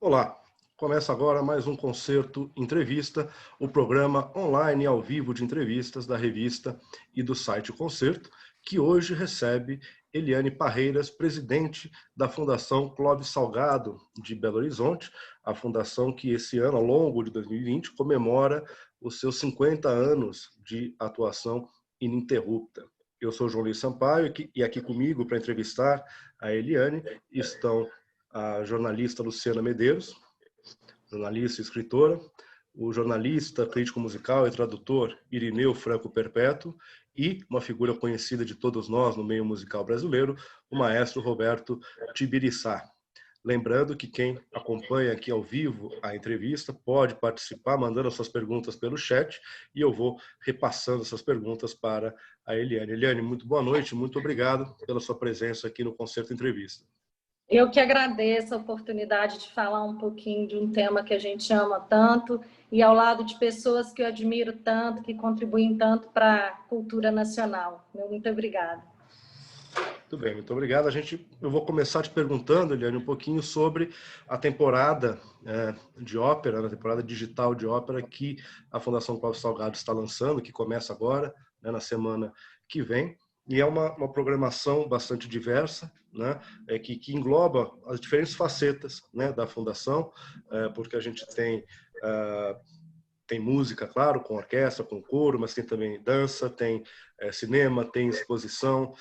Olá, começa agora mais um Concerto Entrevista, o programa online e ao vivo de entrevistas da revista e do site Concerto, que hoje recebe Eliane Parreiras, presidente da Fundação Clóvis Salgado de Belo Horizonte, a fundação que esse ano, ao longo de 2020, comemora os seus 50 anos de atuação ininterrupta. Eu sou João Luiz Sampaio e aqui comigo para entrevistar a Eliane estão a jornalista Luciana Medeiros, jornalista e escritora, o jornalista, crítico musical e tradutor Irineu Franco Perpétuo e uma figura conhecida de todos nós no meio musical brasileiro, o maestro Roberto Tibiriçá. Lembrando que quem acompanha aqui ao vivo a entrevista pode participar mandando suas perguntas pelo chat e eu vou repassando essas perguntas para a Eliane. Eliane, muito boa noite, muito obrigado pela sua presença aqui no Concerto Entrevista. Eu que agradeço a oportunidade de falar um pouquinho de um tema que a gente ama tanto e ao lado de pessoas que eu admiro tanto, que contribuem tanto para a cultura nacional. Muito obrigada. Muito bem, muito obrigado. Eu vou começar te perguntando, Eliane, um pouquinho sobre a temporada de ópera, a temporada digital de ópera que a Fundação Clóvis Salgado está lançando, que começa agora, né, na semana que vem. E é uma programação bastante diversa, né, que engloba as diferentes facetas, né, da Fundação, porque a gente tem música, claro, com orquestra, com coro, mas tem também dança, tem cinema, tem exposição,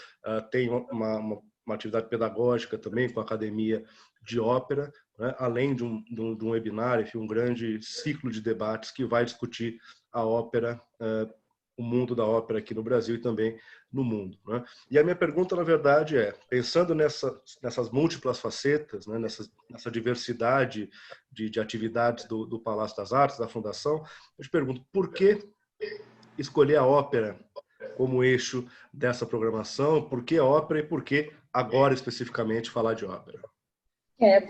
tem uma atividade pedagógica também com a academia de ópera, né? Além de um webinar, enfim, um grande ciclo de debates que vai discutir a ópera, o mundo da ópera aqui no Brasil e também no mundo, né? E a minha pergunta, na verdade, pensando nessas múltiplas facetas, né, nessa diversidade de atividades do Palácio das Artes, da Fundação, eu te pergunto, por que escolher a ópera como eixo dessa programação? Por que a ópera e por que agora, especificamente, falar de ópera?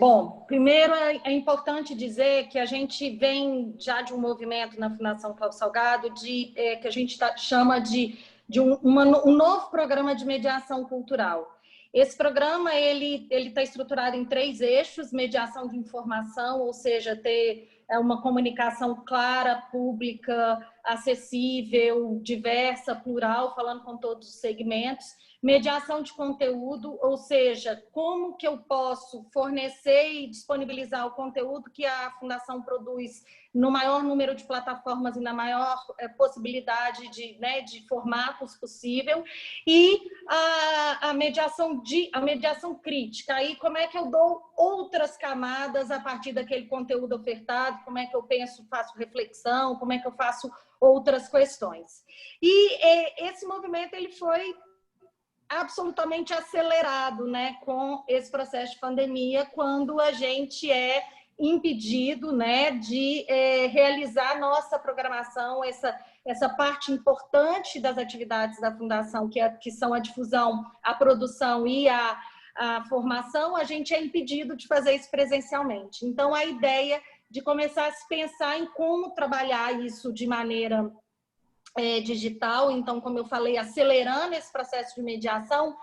Bom, primeiro é importante dizer que a gente vem já de um movimento na Fundação Clóvis Salgado que a gente chama de um novo programa de mediação cultural. Esse programa ele está estruturado em 3 eixos: mediação de informação, ou seja, ter uma comunicação clara, pública, acessível, diversa, plural, falando com todos os segmentos. Mediação de conteúdo, ou seja, como que eu posso fornecer e disponibilizar o conteúdo que a Fundação produz no maior número de plataformas e na maior possibilidade de formatos possível. E a mediação crítica, aí como é que eu dou outras camadas a partir daquele conteúdo ofertado, como é que eu faço reflexão, como é que eu faço outras questões. E esse movimento ele foi absolutamente acelerado, né, com esse processo de pandemia, quando a gente é impedido, né, de realizar nossa programação, essa parte importante das atividades da Fundação, que são a difusão, a produção e a formação, a gente é impedido de fazer isso presencialmente. Então, a ideia de começar a se pensar em como trabalhar isso de maneira digital, então, como eu falei, acelerando esse processo de mediação,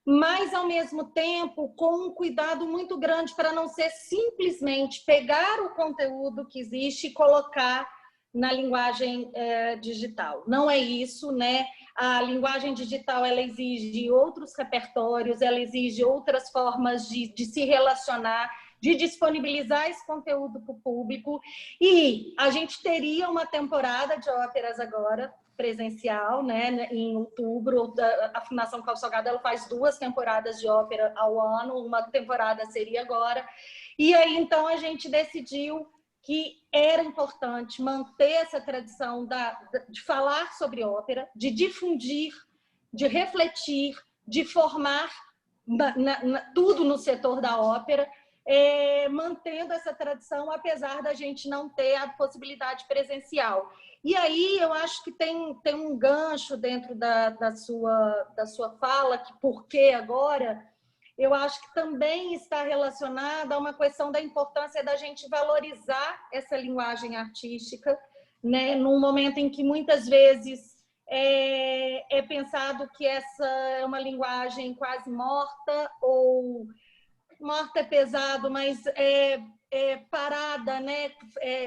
mas, ao mesmo tempo, com um cuidado muito grande para não ser simplesmente pegar o conteúdo que existe e colocar na linguagem digital. Não é isso, né? A linguagem digital, ela exige outros repertórios, ela exige outras formas de se relacionar, de disponibilizar esse conteúdo para o público. E a gente teria uma temporada de óperas agora, presencial, né, em outubro. A Fundação Clóvis Salgado ela faz 2 temporadas de ópera ao ano, uma temporada seria agora. E aí, então, a gente decidiu que era importante manter essa tradição de falar sobre ópera, de difundir, de refletir, de formar tudo no setor da ópera, mantendo essa tradição, apesar da gente não ter a possibilidade presencial. E aí eu acho que tem um gancho dentro da sua fala, que por que agora, eu acho que também está relacionada a uma questão da importância da gente valorizar essa linguagem artística, né, num momento em que muitas vezes é pensado que essa é uma linguagem quase morta ou morta é pesado, mas parada, né,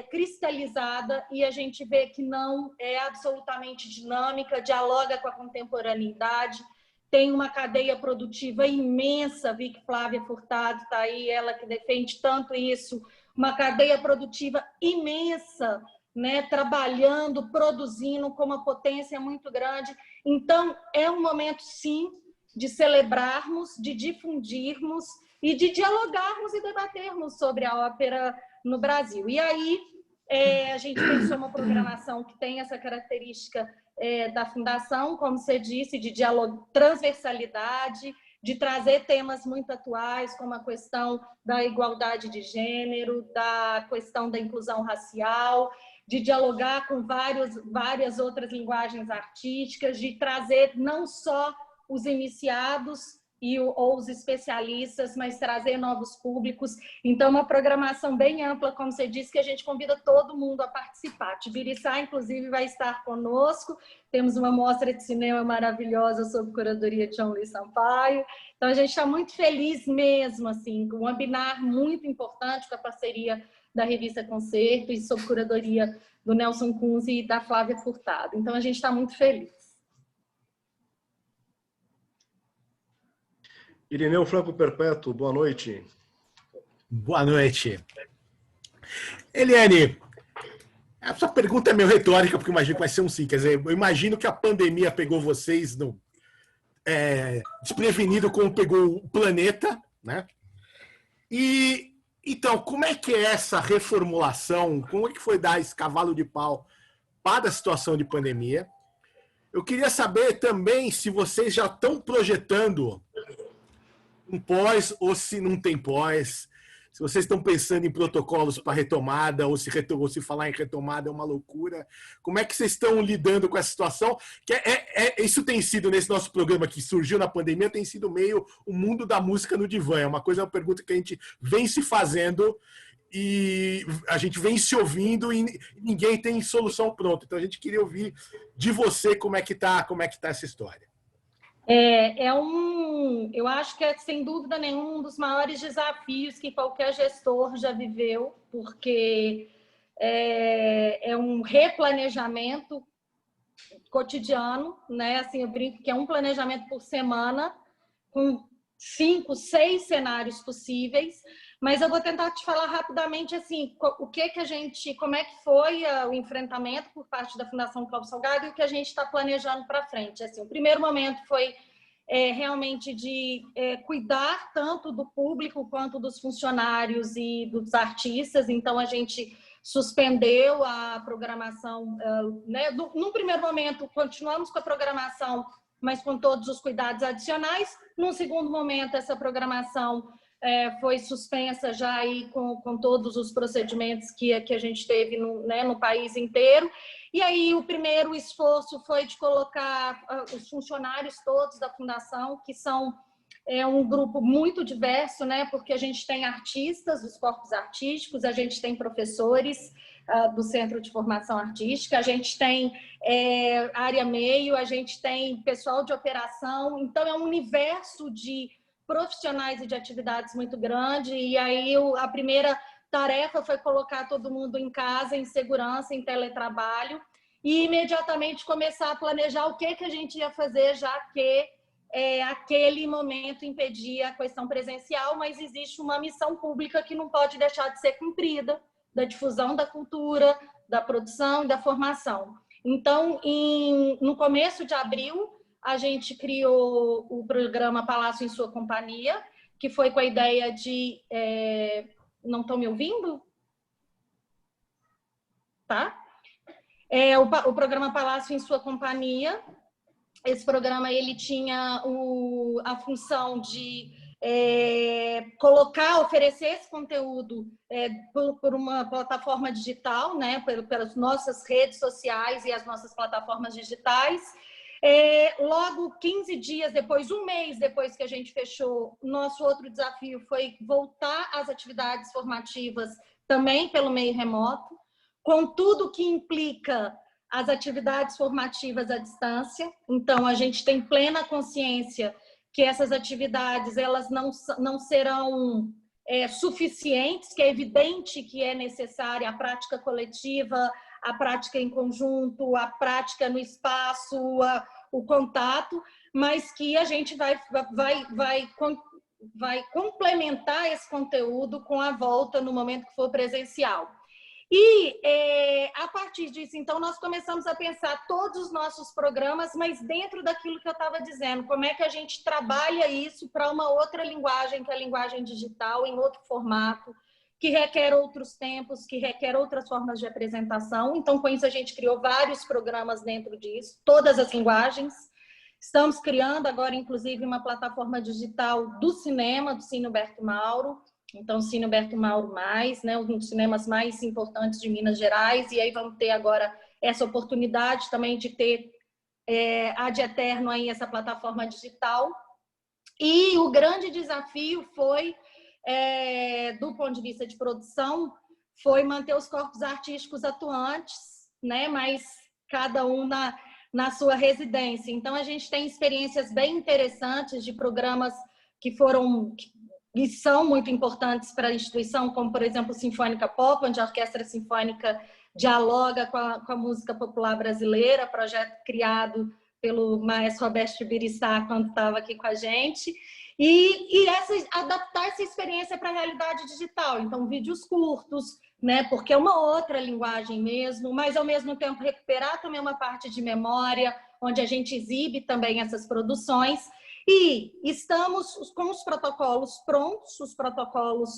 cristalizada, e a gente vê que não é absolutamente dinâmica, dialoga com a contemporaneidade, tem uma cadeia produtiva imensa. Vicky Flávia Furtado está aí, ela que defende tanto isso, uma cadeia produtiva imensa, né, trabalhando, produzindo com uma potência muito grande. Então, é um momento, sim, de celebrarmos, de difundirmos e de dialogarmos e debatermos sobre a ópera no Brasil. E aí, a gente pensou uma programação que tem essa característica da Fundação, como você disse, de diálogo, transversalidade, de trazer temas muito atuais, como a questão da igualdade de gênero, da questão da inclusão racial, de dialogar com várias outras linguagens artísticas, de trazer não só os iniciados ou os especialistas, mas trazer novos públicos. Então, uma programação bem ampla, como você disse, que a gente convida todo mundo a participar. Tibiriçá, inclusive, vai estar conosco. Temos uma mostra de cinema maravilhosa sob curadoria de João Luiz Sampaio. Então, a gente está muito feliz mesmo, assim, com um webinar muito importante com a parceria da Revista Concerto e sob curadoria do Nelson Kunze e da Flávia Furtado. Então, a gente está muito feliz. Irineu Franco Perpétuo, boa noite. Boa noite. Eliane, essa pergunta é meio retórica, porque eu imagino que vai ser um sim. Quer dizer, eu imagino que a pandemia pegou vocês desprevenido como pegou o planeta, né? E, então, como é que é essa reformulação? Como é que foi dar esse cavalo de pau para a situação de pandemia? Eu queria saber também se vocês já estão projetando um pós ou se não tem pós, se vocês estão pensando em protocolos para retomada ou se falar em retomada é uma loucura. Como é que vocês estão lidando com essa situação? Que isso tem sido, nesse nosso programa que surgiu na pandemia, tem sido meio o mundo da música no divã. É uma pergunta que a gente vem se fazendo e a gente vem se ouvindo e ninguém tem solução pronta. Então a gente queria ouvir de você como é que tá essa história. Eu acho que é, sem dúvida nenhuma, um dos maiores desafios que qualquer gestor já viveu, porque é um replanejamento cotidiano, né? Assim, eu brinco que é um planejamento por semana, com 5, 6 cenários possíveis, mas eu vou tentar te falar rapidamente assim, como é que foi o enfrentamento por parte da Fundação Cláudio Salgado e o que a gente está planejando para frente. Assim, o primeiro momento foi realmente de cuidar tanto do público quanto dos funcionários e dos artistas. Então, a gente suspendeu a programação, né? Num primeiro momento, continuamos com a programação, mas com todos os cuidados adicionais. Num segundo momento, essa programação foi suspensa já aí com todos os procedimentos que a gente teve no país inteiro. E aí o primeiro esforço foi de colocar os funcionários todos da Fundação, que são um grupo muito diverso, né? Porque a gente tem artistas dos corpos artísticos, a gente tem professores do Centro de Formação Artística, a gente tem área meio, a gente tem pessoal de operação. Então, é um universo de profissionais e de atividades muito grande. E aí a primeira tarefa foi colocar todo mundo em casa, em segurança, em teletrabalho, e imediatamente começar a planejar o que a gente ia fazer, já que aquele momento impedia a questão presencial, mas existe uma missão pública que não pode deixar de ser cumprida, da difusão da cultura, da produção e da formação. Então, no começo de abril, a gente criou o programa Palácio em Sua Companhia, que foi com a ideia de... Não estão me ouvindo? Tá? O programa Palácio em Sua Companhia. Esse programa ele tinha a função de oferecer esse conteúdo por uma plataforma digital, né? Pelas nossas redes sociais e as nossas plataformas digitais. Logo 15 dias depois, um mês depois que a gente fechou, nosso outro desafio foi voltar às atividades formativas também pelo meio remoto, com tudo que implica as atividades formativas à distância. Então, a gente tem plena consciência que essas atividades elas não serão suficientes, que é evidente que é necessária a prática coletiva, a prática em conjunto, a prática no espaço, o contato, mas que a gente vai complementar esse conteúdo com a volta no momento que for presencial. E, a partir disso, então, nós começamos a pensar todos os nossos programas, mas dentro daquilo que eu estava dizendo, como é que a gente trabalha isso para uma outra linguagem, que é a linguagem digital, em outro formato, que requer outros tempos, que requer outras formas de apresentação. Então, com isso, a gente criou vários programas dentro disso, todas as linguagens. Estamos criando agora, inclusive, uma plataforma digital do cinema, do Cine Humberto Mauro. Então, Cine Humberto Mauro Mais, né, um dos cinemas mais importantes de Minas Gerais. E aí vamos ter agora essa oportunidade também de ter ad eterno aí essa plataforma digital. E o grande desafio foi, do ponto de vista de produção, foi manter os corpos artísticos atuantes, né, mas cada um na sua residência. Então, a gente tem experiências bem interessantes de programas que são muito importantes para a instituição, como, por exemplo, Sinfônica Pop, onde a Orquestra Sinfônica dialoga com a música popular brasileira, projeto criado pelo maestro Roberto Birissá, quando estava aqui com a gente, e adaptar essa experiência para a realidade digital. Então, vídeos curtos, né, porque é uma outra linguagem mesmo, mas, ao mesmo tempo, recuperar também uma parte de memória, onde a gente exibe também essas produções. E estamos com os protocolos prontos, os protocolos,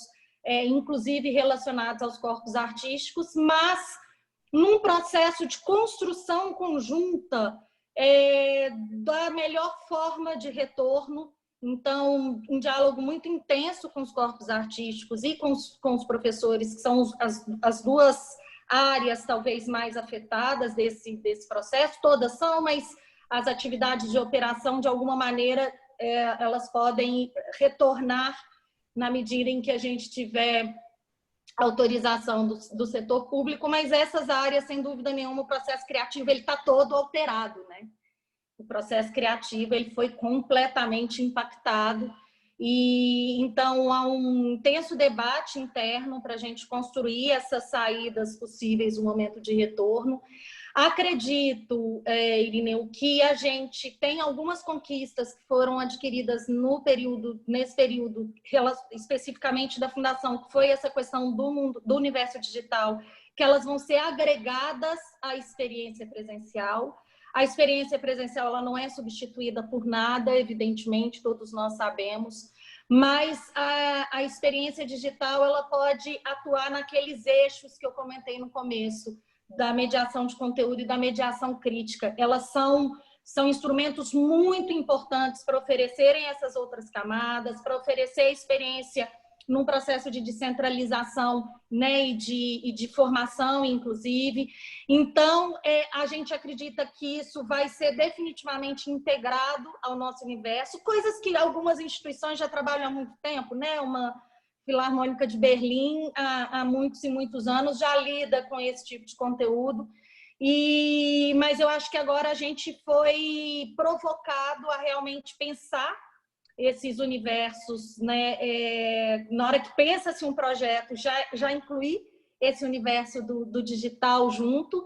inclusive, relacionados aos corpos artísticos, mas num processo de construção conjunta da melhor forma de retorno. Então, um diálogo muito intenso com os corpos artísticos e com os professores, que são as duas áreas talvez mais afetadas desse processo. Todas são, mas as atividades de operação, de alguma maneira, elas podem retornar na medida em que a gente tiver autorização do setor público, mas essas áreas, sem dúvida nenhuma, o processo criativo está todo alterado, né? O processo criativo ele foi completamente impactado e, então, há um intenso debate interno para a gente construir essas saídas possíveis no momento de retorno. Acredito, Irineu, que a gente tem algumas conquistas que foram adquiridas nesse período, especificamente da Fundação, que foi essa questão do universo digital, que elas vão ser agregadas à experiência presencial. A experiência presencial ela não é substituída por nada, evidentemente, todos nós sabemos, mas a experiência digital ela pode atuar naqueles eixos que eu comentei no começo, da mediação de conteúdo e da mediação crítica. Elas são instrumentos muito importantes para oferecerem essas outras camadas, para oferecer a experiência num processo de descentralização, né, e de formação, inclusive. Então, a gente acredita que isso vai ser definitivamente integrado ao nosso universo, coisas que algumas instituições já trabalham há muito tempo, né? Uma Filarmônica de Berlim, há muitos e muitos anos, já lida com esse tipo de conteúdo. Mas eu acho que agora a gente foi provocado a realmente pensar esses universos, né? Na hora que pensa-se um projeto, já incluir esse universo do digital junto.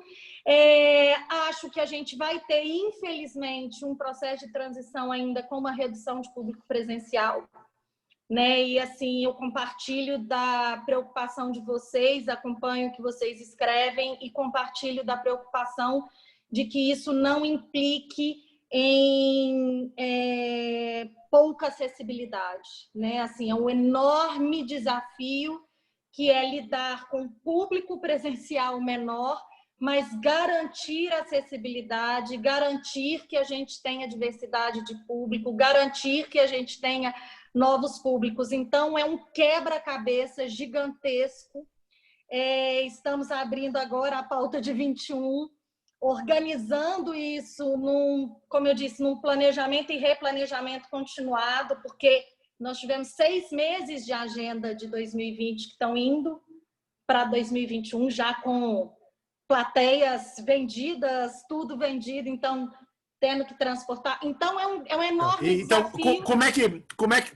Acho que a gente vai ter, infelizmente, um processo de transição ainda com uma redução de público presencial, né? E assim, eu compartilho da preocupação de vocês, acompanho o que vocês escrevem e compartilho da preocupação de que isso não implique em pouca acessibilidade, né? Assim, é um enorme desafio que é lidar com público presencial menor, mas garantir acessibilidade, garantir que a gente tenha diversidade de público, garantir que a gente tenha novos públicos. Então, é um quebra-cabeça gigantesco. Estamos abrindo agora a pauta de 21, organizando isso, como eu disse, num planejamento e replanejamento continuado, porque nós tivemos 6 meses de agenda de 2020 que estão indo para 2021, já com plateias vendidas, tudo vendido. Então, tendo que transportar. Então, é um enorme então, desafio.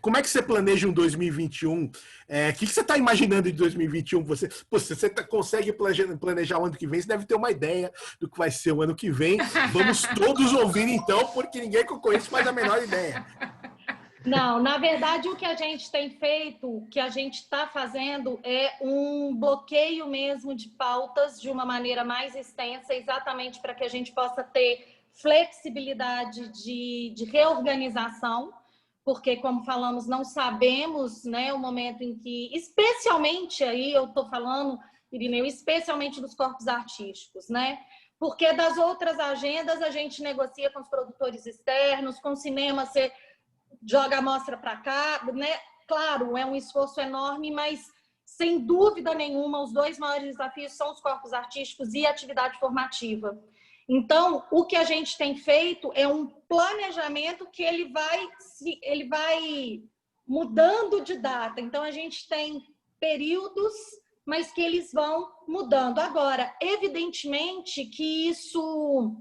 Como é que você planeja um 2021? O que você está imaginando de 2021? Você consegue planejar o ano que vem? Você deve ter uma ideia do que vai ser o ano que vem. Vamos todos ouvir, então, porque ninguém que eu conheço faz a menor ideia. Não, na verdade, o que a gente tem feito, o que a gente está fazendo é um bloqueio mesmo de pautas de uma maneira mais extensa, exatamente para que a gente possa ter flexibilidade de reorganização, porque, como falamos, não sabemos, né, o momento em que, especialmente aí, eu estou falando, Irineu, especialmente dos corpos artísticos, né? Porque das outras agendas a gente negocia com os produtores externos, com o cinema, você joga a amostra para cá, né? Claro, é um esforço enorme, mas sem dúvida nenhuma os dois maiores desafios são os corpos artísticos e a atividade formativa. Então, o que a gente tem feito é um planejamento que ele vai mudando de data. Então, a gente tem períodos, mas que eles vão mudando. Agora, evidentemente que isso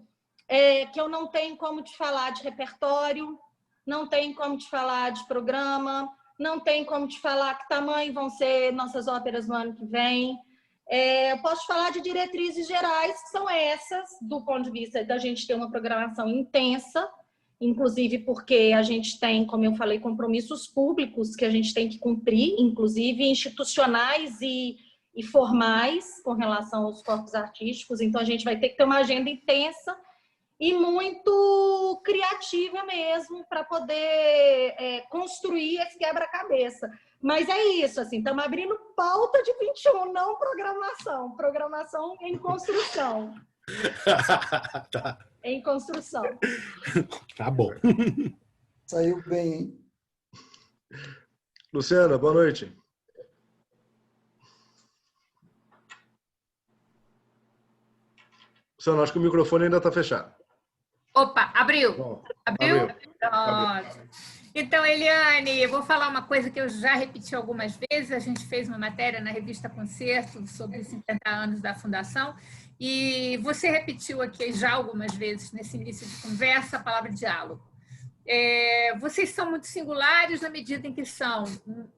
que eu não tenho como te falar de repertório, não tem como te falar de programa, não tem como te falar que tamanho vão ser nossas óperas no ano que vem. Eu posso te falar de diretrizes gerais, que são essas, do ponto de vista da gente ter uma programação intensa, inclusive porque a gente tem, como eu falei, compromissos públicos que a gente tem que cumprir, inclusive institucionais e formais com relação aos corpos artísticos. Então, a gente vai ter que ter uma agenda intensa e muito criativa mesmo para poder construir esse quebra-cabeça. Mas é isso, assim, estamos abrindo pauta de 21, não programação. Programação em construção. Tá. Em construção. Tá bom. Saiu bem, hein? Luciana, boa noite. Luciana, acho que o microfone ainda está fechado. Opa, abriu. Bom, Abriu? abriu. Então, Eliane, eu vou falar uma coisa que eu já repeti algumas vezes. A gente fez uma matéria na revista Concerto sobre os 50 anos da Fundação e você repetiu aqui já algumas vezes nesse início de conversa a palavra diálogo. Vocês são muito singulares na medida em que são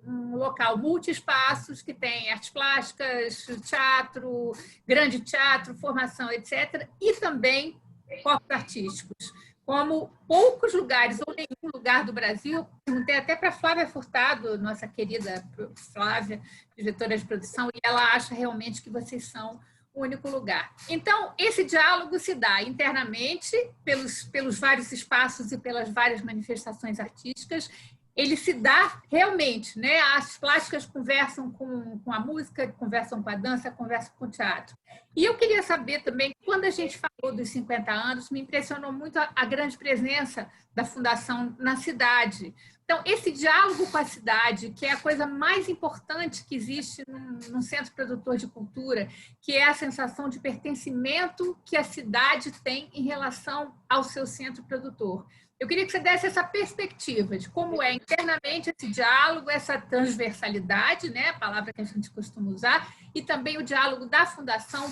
um local multi-espaços que tem artes plásticas, teatro, grande teatro, formação, etc. E também corpos artísticos. Como poucos lugares, ou nenhum lugar do Brasil, perguntei até para a Flávia Furtado, nossa querida Flávia, diretora de produção, e ela acha realmente que vocês são o único lugar. Então, esse diálogo se dá internamente pelos vários espaços e pelas várias manifestações artísticas. Ele se dá realmente, né? As plásticas conversam com a música, conversam com a dança, conversam com o teatro. E eu queria saber também, quando a gente falou dos 50 anos, me impressionou muito a grande presença da Fundação na cidade. Então, esse diálogo com a cidade, que é a coisa mais importante que existe num centro produtor de cultura, que é a sensação de pertencimento que a cidade tem em relação ao seu centro produtor. Eu queria que você desse essa perspectiva de como é internamente esse diálogo, essa transversalidade, né, a palavra que a gente costuma usar, e também o diálogo da Fundação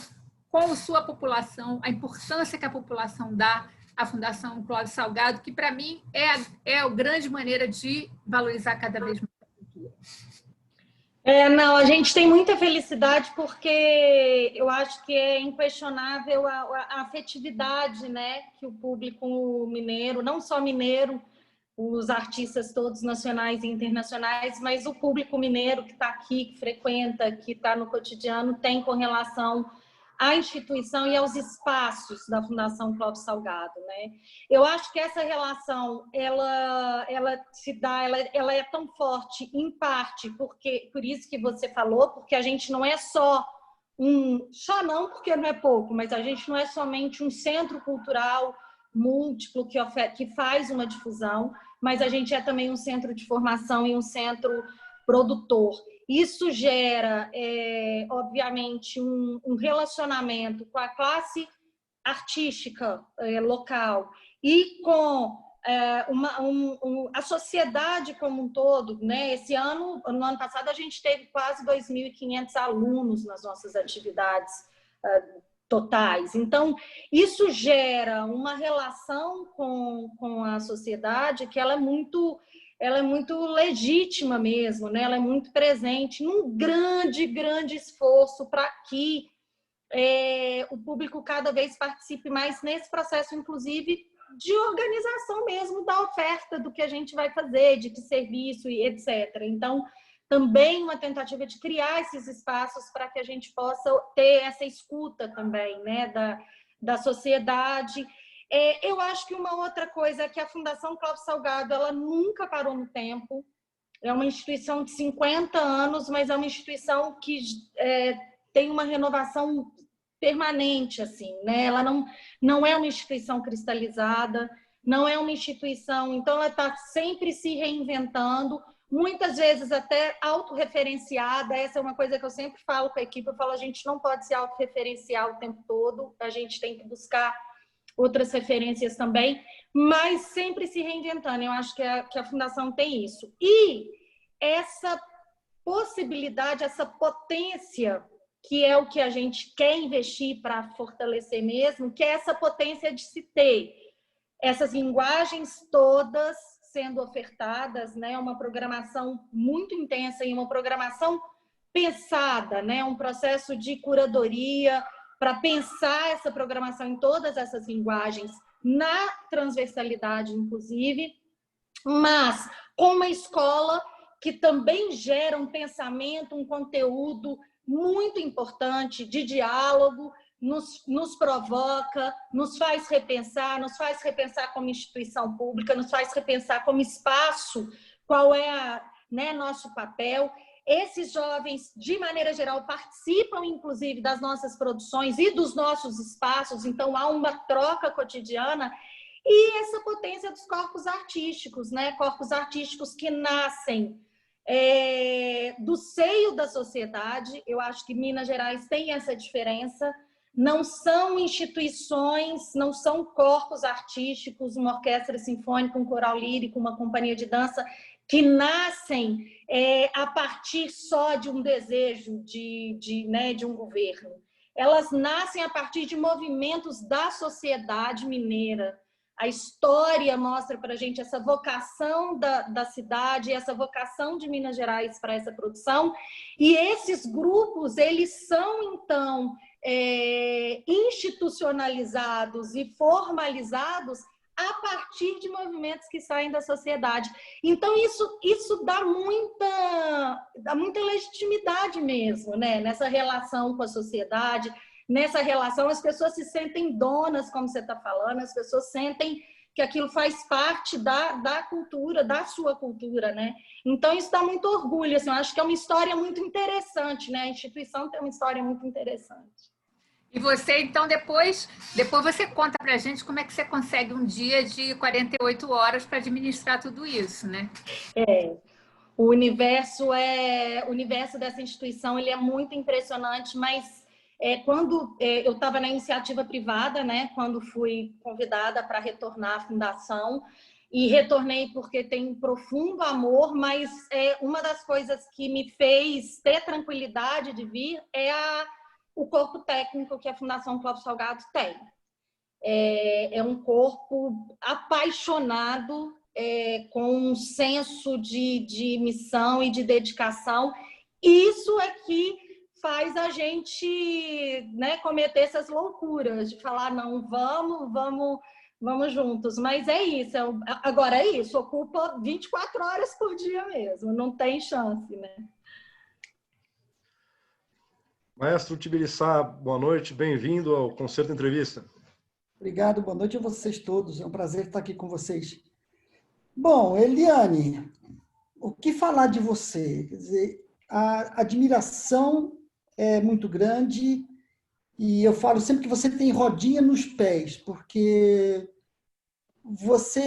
com a sua população, a importância que a população dá à Fundação Clóvis Salgado, que, para mim, é a grande maneira de valorizar cada vez mais a cultura. Não, a gente tem muita felicidade porque eu acho que é inquestionável a afetividade, né, que o público mineiro, não só mineiro, os artistas todos nacionais e internacionais, mas o público mineiro que está aqui, que frequenta, que está no cotidiano, tem com relação à instituição e aos espaços da Fundação Clóvis Salgado, né? Eu acho que essa relação ela se dá, ela é tão forte em parte porque por isso que você falou, porque a gente não é só não porque não é pouco, mas a gente não é somente um centro cultural múltiplo que faz uma difusão, mas a gente é também um centro de formação e um centro produtor. Isso gera, obviamente, um relacionamento com a classe artística local e com a sociedade como um todo, né? No ano passado, a gente teve quase 2.500 alunos nas nossas atividades, totais. Então, isso gera uma relação com a sociedade que ela é muito legítima mesmo, né? Ela é muito presente, num grande esforço para que o público cada vez participe mais nesse processo, inclusive, de organização mesmo da oferta, do que a gente vai fazer, de que serviço e etc. Então, também uma tentativa de criar esses espaços para que a gente possa ter essa escuta também, né, da sociedade. Eu acho que uma outra coisa é que a Fundação Cláudio Salgado, ela nunca parou no tempo. É uma instituição de 50 anos, mas é uma instituição que tem uma renovação permanente, assim, né? Ela não é uma instituição cristalizada, não é uma instituição, então ela está sempre se reinventando, muitas vezes até autorreferenciada. Essa é uma coisa que eu sempre falo com a equipe, eu falo, a gente não pode se autorreferenciar o tempo todo, a gente tem que buscar outras referências também, mas sempre se reinventando. Eu acho que a Fundação tem isso. E essa possibilidade, essa potência, que é o que a gente quer investir para fortalecer mesmo, que é essa potência de se ter essas linguagens todas sendo ofertadas, né? Uma programação muito intensa e uma programação pensada, né? Um processo de curadoria para pensar essa programação em todas essas linguagens, na transversalidade, inclusive, mas com uma escola que também gera um pensamento, um conteúdo muito importante de diálogo, nos provoca, nos faz repensar como instituição pública, nos faz repensar como espaço, qual é nosso papel. Esses jovens, de maneira geral, participam, inclusive, das nossas produções e dos nossos espaços, então há uma troca cotidiana. E essa potência dos corpos artísticos, né? Corpos artísticos que nascem do seio da sociedade. Eu acho que Minas Gerais tem essa diferença. Não são instituições, não são corpos artísticos, uma orquestra sinfônica, um coral lírico, uma companhia de dança, que nascem a partir só de um desejo de um governo. Elas nascem a partir de movimentos da sociedade mineira. A história mostra para a gente essa vocação da cidade, essa vocação de Minas Gerais para essa produção. E esses grupos, eles são, então, institucionalizados e formalizados a partir de movimentos que saem da sociedade. Então, isso dá muita legitimidade mesmo, né? Nessa relação com a sociedade. Nessa relação, as pessoas se sentem donas, como você está falando, as pessoas sentem que aquilo faz parte da cultura, da sua cultura, né? Então, isso dá muito orgulho, assim, eu acho que é uma história muito interessante, né? A instituição tem uma história muito interessante. E você, então, depois você conta para a gente como é que você consegue um dia de 48 horas para administrar tudo isso, né? O universo dessa instituição, ele é muito impressionante, mas quando eu estava na iniciativa privada, né, quando fui convidada para retornar à fundação, e retornei porque tenho um profundo amor, mas uma das coisas que me fez ter tranquilidade de vir é o corpo técnico que a Fundação Cláudio Salgado tem. É um corpo apaixonado, com um senso de missão e de dedicação. Isso é que faz a gente, né, cometer essas loucuras de falar, não, vamos juntos. Mas é isso. Agora é isso, ocupa 24 horas por dia mesmo, não tem chance, né? Maestro Tibiriçá, boa noite, bem-vindo ao Concerto Entrevista. Obrigado, boa noite a vocês todos, é um prazer estar aqui com vocês. Bom, Eliane, o que falar de você? Quer dizer, a admiração é muito grande e eu falo sempre que você tem rodinha nos pés, porque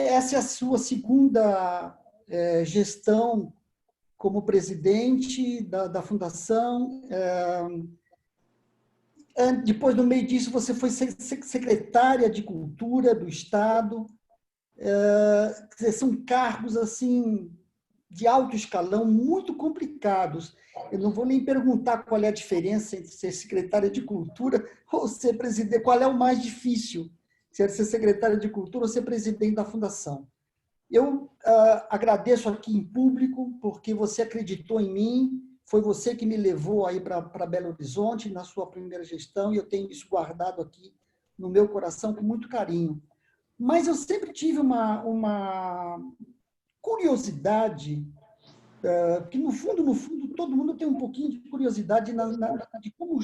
essa é a sua segunda gestão como presidente da Fundação. Depois, no meio disso, você foi secretária de Cultura do Estado. Quer dizer, são cargos assim de alto escalão muito complicados. Eu não vou nem perguntar qual é a diferença entre ser secretária de Cultura ou ser presidente, qual é o mais difícil, se é ser secretária de Cultura ou ser presidente da Fundação. Eu agradeço aqui em público, porque você acreditou em mim, foi você que me levou aí para Belo Horizonte na sua primeira gestão, e eu tenho isso guardado aqui no meu coração com muito carinho. Mas eu sempre tive uma curiosidade, que no fundo, todo mundo tem um pouquinho de curiosidade de como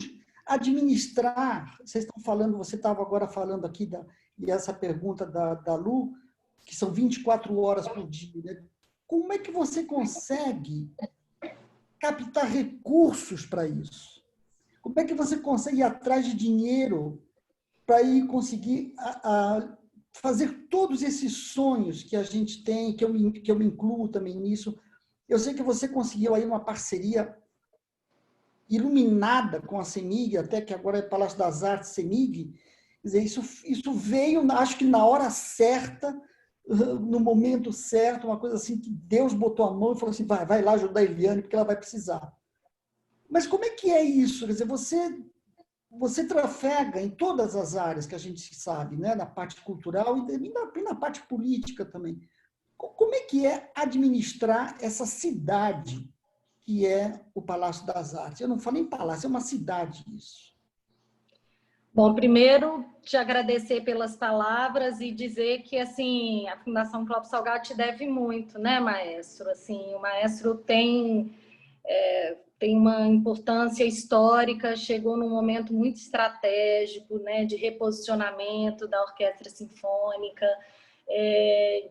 administrar. Vocês estão falando, você estava agora falando aqui, e essa pergunta da Lu, que são 24 horas por dia, né? Como é que você consegue captar recursos para isso? Como é que você consegue ir atrás de dinheiro para ir conseguir fazer todos esses sonhos que a gente tem, que eu me incluo também nisso? Eu sei que você conseguiu aí uma parceria iluminada com a CEMIG, até que agora é Palácio das Artes CEMIG. Quer dizer, isso veio, acho que na hora certa, no momento certo, uma coisa assim que Deus botou a mão e falou assim, vai lá ajudar a Eliane, porque ela vai precisar. Mas como é que é isso? Quer dizer, você trafega em todas as áreas que a gente sabe, né? Na parte cultural e na parte política também. Como é que é administrar essa cidade que é o Palácio das Artes? Eu não falo em palácio, é uma cidade isso. Bom, primeiro, te agradecer pelas palavras e dizer que, assim, a Fundação Clóvis Salgado te deve muito, né, maestro? Assim, o maestro tem uma importância histórica, chegou num momento muito estratégico, né, de reposicionamento da Orquestra Sinfônica,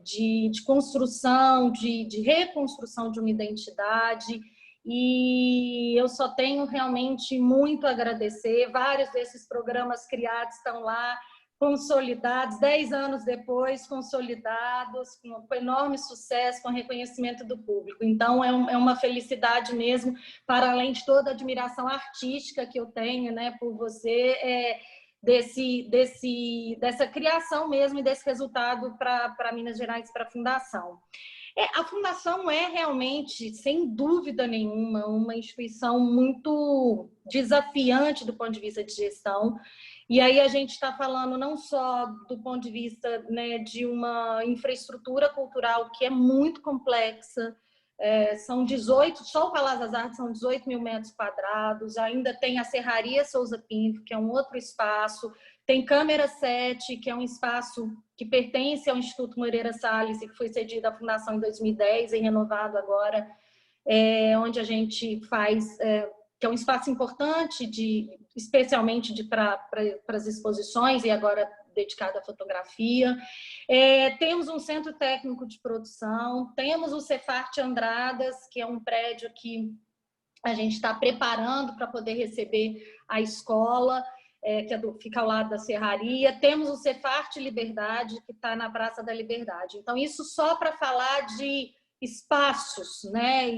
de construção, de reconstrução de uma identidade, e eu só tenho realmente muito a agradecer. Vários desses programas criados estão lá, consolidados, 10 anos depois, consolidados, com enorme sucesso, com reconhecimento do público. Então, é uma felicidade mesmo, para além de toda a admiração artística que eu tenho, né, por você, dessa criação mesmo e desse resultado para Minas Gerais, para a Fundação. A Fundação é realmente, sem dúvida nenhuma, uma instituição muito desafiante do ponto de vista de gestão. E aí a gente está falando não só do ponto de vista, né, de uma infraestrutura cultural que é muito complexa, são 18, só o Palácio das Artes são 18 mil metros quadrados, ainda tem a Serraria Souza Pinto, que é um outro espaço, tem Câmara 7, que é um espaço que pertence ao Instituto Moreira Salles e que foi cedido à Fundação em 2010 e renovado agora, onde a gente faz, que é um espaço importante, especialmente para as exposições e agora dedicado à fotografia. Temos um centro técnico de produção, temos o Cefarte Andradas, que é um prédio que a gente está preparando para poder receber a escola, que fica ao lado da Serraria. Temos o Cefarte Liberdade, que está na Praça da Liberdade. Então, isso só para falar de espaços, né?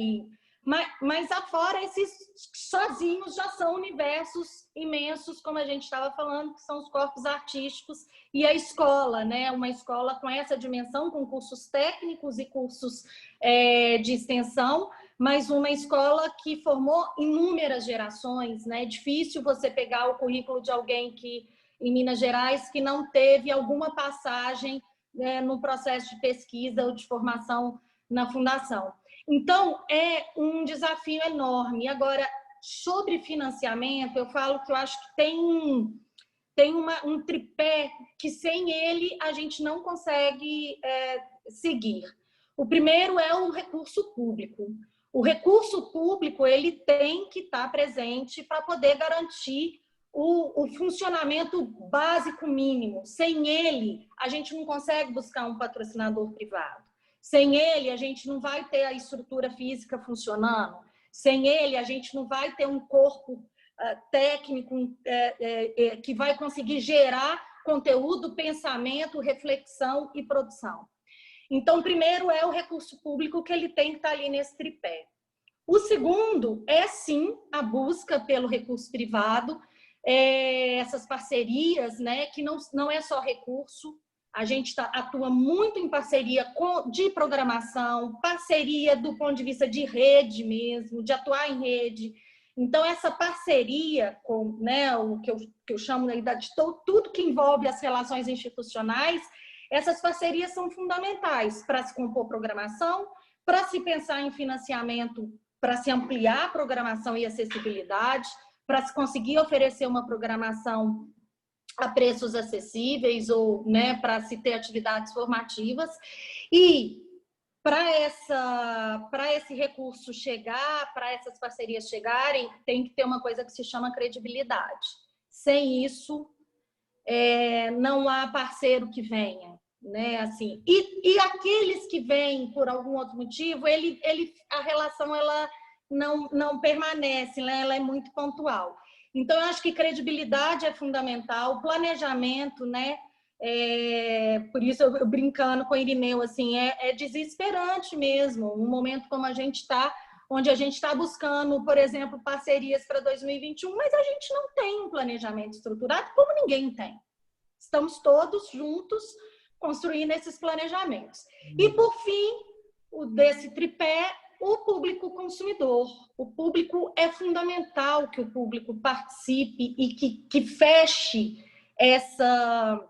Mas afora, esses sozinhos já são universos imensos, como a gente estava falando, que são os corpos artísticos e a escola, né? Uma escola com essa dimensão, com cursos técnicos e cursos de extensão, mas uma escola que formou inúmeras gerações, né? É difícil você pegar o currículo de alguém em Minas Gerais que não teve alguma passagem, né, no processo de pesquisa ou de formação na Fundação. Então, é um desafio enorme. Agora, sobre financiamento, eu falo que eu acho que tem um tripé que sem ele a gente não consegue seguir. O primeiro é o recurso público. O recurso público ele tem que estar presente para poder garantir o funcionamento básico mínimo. Sem ele, a gente não consegue buscar um patrocinador privado. Sem ele, a gente não vai ter a estrutura física funcionando. Sem ele, a gente não vai ter um corpo técnico que vai conseguir gerar conteúdo, pensamento, reflexão e produção. Então, primeiro é o recurso público que ele tem que estar ali nesse tripé. O segundo é, sim, a busca pelo recurso privado, essas parcerias, né, que não é só recurso. A gente atua muito em parceria de programação, parceria do ponto de vista de rede mesmo, de atuar em rede. Então, essa parceria com, né, o que eu chamo de tudo que envolve as relações institucionais, essas parcerias são fundamentais para se compor programação, para se pensar em financiamento, para se ampliar a programação e acessibilidade, para se conseguir oferecer uma programação a preços acessíveis ou, né, para se ter atividades formativas. E para esse recurso chegar, para essas parcerias chegarem, tem que ter uma coisa que se chama credibilidade. Sem isso, não há parceiro que venha, né? Assim, e aqueles que vêm por algum outro motivo, a relação ela não permanece, né? Ela é muito pontual. Então, eu acho que credibilidade é fundamental, planejamento, né? Por isso, eu brincando com o Irineu, assim, é desesperante mesmo, um momento como a gente está, onde a gente está buscando, por exemplo, parcerias para 2021, mas a gente não tem um planejamento estruturado, como ninguém tem. Estamos todos juntos construindo esses planejamentos. E, por fim, desse tripé, o público consumidor. O público é fundamental que o público participe e que feche essa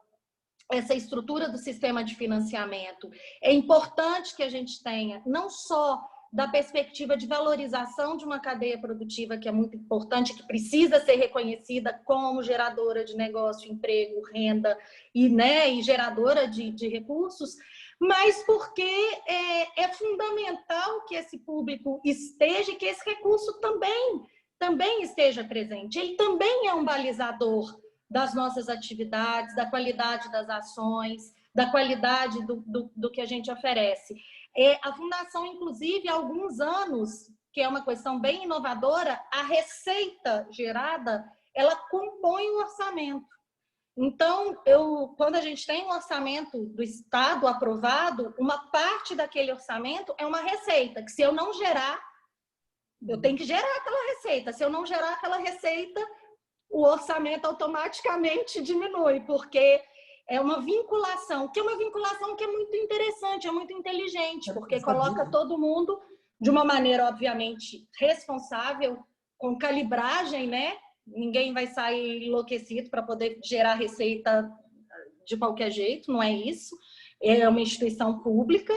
estrutura do sistema de financiamento. É importante que a gente tenha, não só da perspectiva de valorização de uma cadeia produtiva, que é muito importante, que precisa ser reconhecida como geradora de negócio, emprego, renda e geradora de recursos, mas porque é fundamental que esse público esteja e que esse recurso também esteja presente. Ele também é um balizador das nossas atividades, da qualidade das ações, da qualidade do que a gente oferece. A Fundação, inclusive, há alguns anos, que é uma questão bem inovadora, a receita gerada, ela compõe o orçamento. Então, quando a gente tem um orçamento do Estado aprovado, uma parte daquele orçamento é uma receita, que se eu não gerar, eu tenho que gerar aquela receita. Se eu não gerar aquela receita, o orçamento automaticamente diminui, porque é uma vinculação, que é muito interessante, é muito inteligente, porque coloca todo mundo de uma maneira, obviamente, responsável, com calibragem, né? Ninguém vai sair enlouquecido para poder gerar receita de qualquer jeito, não é isso. É uma instituição pública,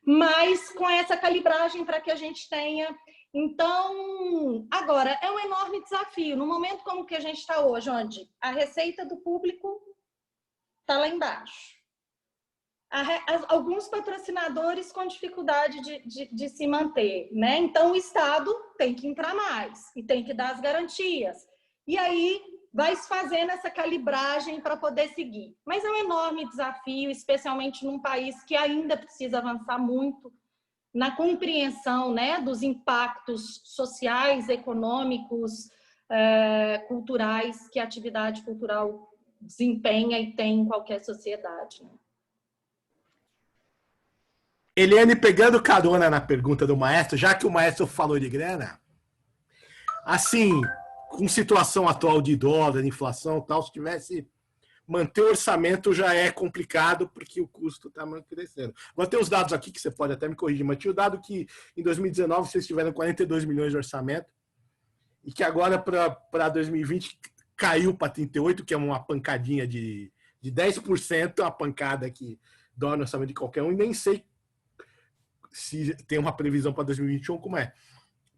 mas com essa calibragem para que a gente tenha. Então, agora, é um enorme desafio. No momento como que a gente está hoje, onde a receita do público está lá embaixo. Alguns patrocinadores com dificuldade de se manter, né? Então, o Estado tem que entrar mais e tem que dar as garantias. E aí vai se fazendo essa calibragem para poder seguir. Mas é um enorme desafio, especialmente num país que ainda precisa avançar muito na compreensão, né, dos impactos sociais, econômicos, culturais que a atividade cultural desempenha e tem em qualquer sociedade. Né? Eliane, pegando carona na pergunta do maestro, já que o maestro falou de grana, assim, com situação atual de dólar, inflação e tal, se tivesse manter o orçamento já é complicado porque o custo está crescendo. Vou ter os dados aqui que você pode até me corrigir, mas tinha o dado que em 2019 vocês tiveram 42 milhões de orçamento e que agora para 2020 caiu para 38, que é uma pancadinha de 10%, uma pancada que dói no orçamento de qualquer um, e nem sei se tem uma previsão para 2021, como é.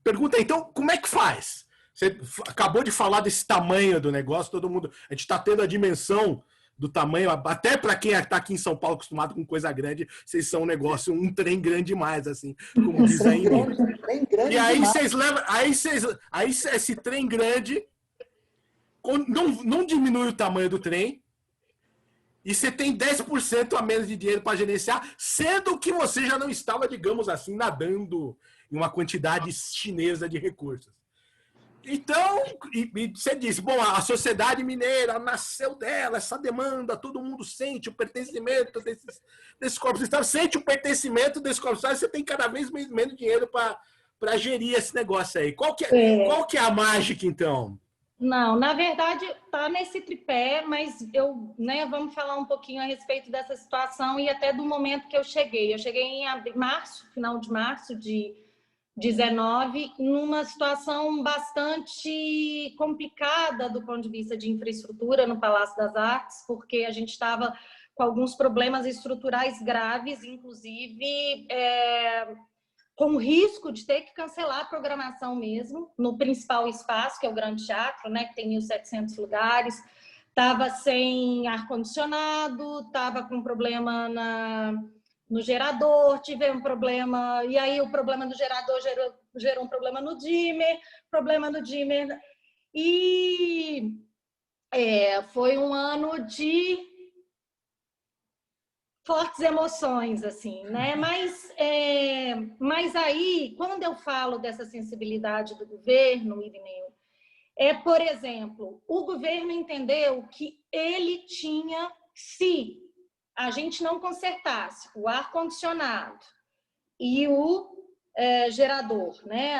Pergunta então, como é que faz? Você acabou de falar desse tamanho do negócio, todo mundo. A gente está tendo a dimensão do tamanho, até para quem está aqui em São Paulo acostumado com coisa grande, vocês são um negócio, um trem grande demais, assim, como diz aí. E aí vocês levam. Aí esse trem grande não diminui o tamanho do trem. E você tem 10% a menos de dinheiro para gerenciar, sendo que você já não estava, digamos assim, nadando em uma quantidade chinesa de recursos. Então, e você disse, bom, a sociedade mineira nasceu dela, essa demanda, todo mundo sente o pertencimento desses corpos de Estado, sente o pertencimento desses corpos de Estado, você tem cada vez menos dinheiro para gerir esse negócio aí. Qual que é a mágica, então? Não, na verdade está nesse tripé, mas vamos falar um pouquinho a respeito dessa situação e até do momento que eu cheguei. Eu cheguei em março, final de março de 19, numa situação bastante complicada do ponto de vista de infraestrutura no Palácio das Artes, porque a gente estava com alguns problemas estruturais graves, inclusive com risco de ter que cancelar a programação mesmo, no principal espaço, que é o Grande Teatro, né, que tem 1.700 lugares. Estava sem ar-condicionado, estava com problema no gerador, tive um problema, e aí o problema do gerador gerou um problema no dimmer, e foi um ano de fortes emoções, assim, né? Mas aí, quando eu falo dessa sensibilidade do governo, Irineu, por exemplo, o governo entendeu que ele tinha, se a gente não consertasse o ar-condicionado e o gerador, né?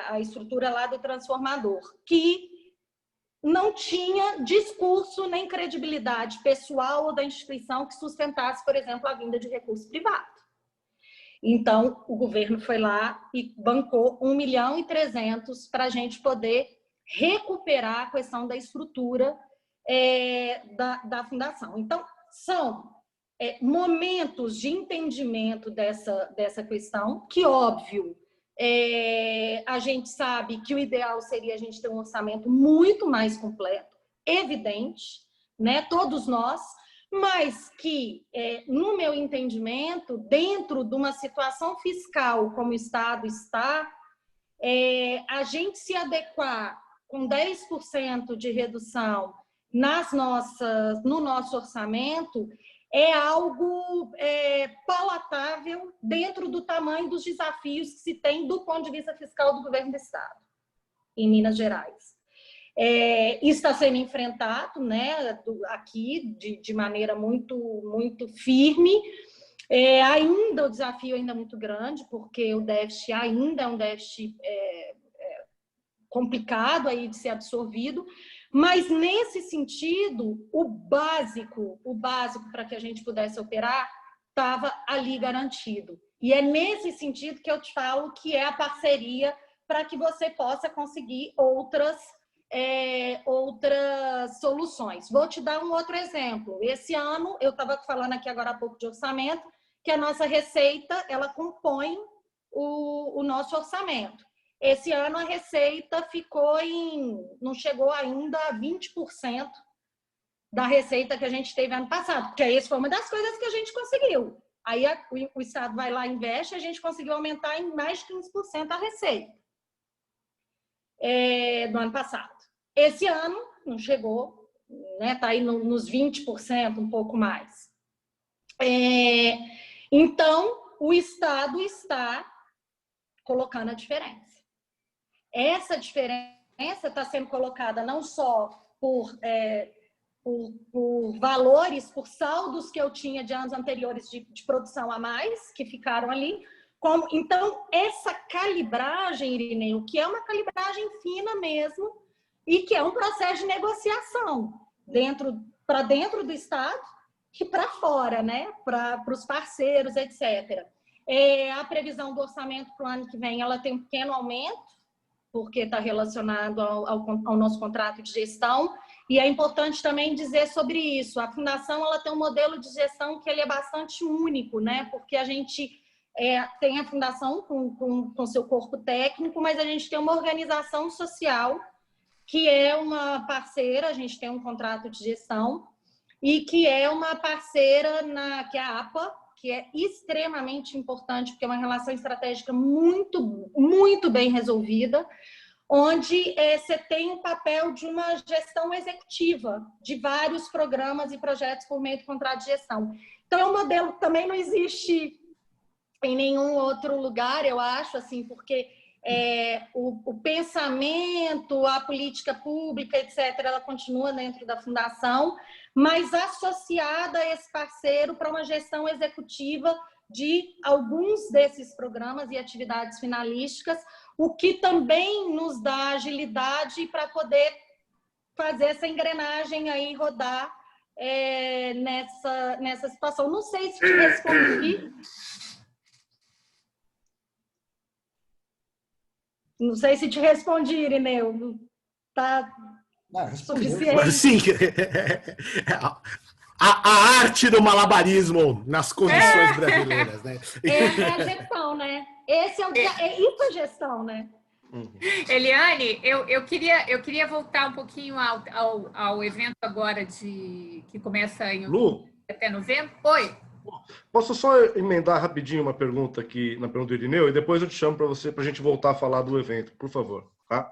A estrutura lá do transformador, que não tinha discurso nem credibilidade pessoal ou da instituição que sustentasse, por exemplo, a vinda de recurso privado. Então, o governo foi lá e bancou 1.300.000 para a gente poder recuperar a questão da estrutura da fundação. Então, são momentos de entendimento dessa questão, que, óbvio, a gente sabe que o ideal seria a gente ter um orçamento muito mais completo, evidente, né? Todos nós, mas que, no meu entendimento, dentro de uma situação fiscal como o Estado está, a gente se adequar com 10% de redução no nosso orçamento é algo palatável dentro do tamanho dos desafios que se tem do ponto de vista fiscal do governo do Estado, em Minas Gerais. Isso está sendo enfrentado, né, aqui de maneira muito, muito firme. Ainda o desafio ainda é muito grande, porque o déficit ainda é um déficit complicado aí de ser absorvido, mas nesse sentido, o básico para que a gente pudesse operar estava ali garantido. E é nesse sentido que eu te falo que é a parceria para que você possa conseguir outras soluções. Vou te dar um outro exemplo. Esse ano, eu estava falando aqui agora há pouco de orçamento, que a nossa receita, ela compõe o nosso orçamento. Esse ano a receita não chegou ainda a 20% da receita que a gente teve ano passado, porque essa foi uma das coisas que a gente conseguiu. Aí o Estado vai lá e investe, a gente conseguiu aumentar em mais de 15% a receita do ano passado. Esse ano não chegou, né? Está aí nos 20%, um pouco mais. Então, o Estado está colocando a diferença. Essa diferença está sendo colocada não só por valores, por saldos que eu tinha de anos anteriores de produção a mais, que ficaram ali. Então, essa calibragem, Irineu, que é uma calibragem fina mesmo, e que é um processo de negociação para dentro do Estado e para fora, né? Para os parceiros, etc. A previsão do orçamento para o ano que vem, ela tem um pequeno aumento, porque está relacionado ao nosso contrato de gestão, e é importante também dizer sobre isso. A Fundação ela tem um modelo de gestão que ele é bastante único, né? Porque a gente tem a Fundação com seu corpo técnico, mas a gente tem uma organização social que é uma parceira, a gente tem um contrato de gestão, e que é uma parceira, que é a APA, que é extremamente importante, porque é uma relação estratégica muito, muito bem resolvida, onde você tem o papel de uma gestão executiva de vários programas e projetos por meio do contrato de gestão. Então, é um modelo que também não existe em nenhum outro lugar, eu acho, assim, porque o pensamento, a política pública, etc., ela continua dentro da Fundação, mas associada a esse parceiro para uma gestão executiva de alguns desses programas e atividades finalísticas, o que também nos dá agilidade para poder fazer essa engrenagem aí rodar nessa situação. Não sei se te respondi. Não sei se te respondi, Irineu. Tá suficiente? Sim. A arte do malabarismo nas condições brasileiras, né? É a gestão, né? Isso é gestão, né? Eliane, eu queria voltar um pouquinho ao evento agora que começa em Lu, até novembro. Oi. posso só emendar rapidinho uma pergunta aqui na pergunta do Irineu e depois eu te chamo para a gente voltar a falar do evento, por favor, tá?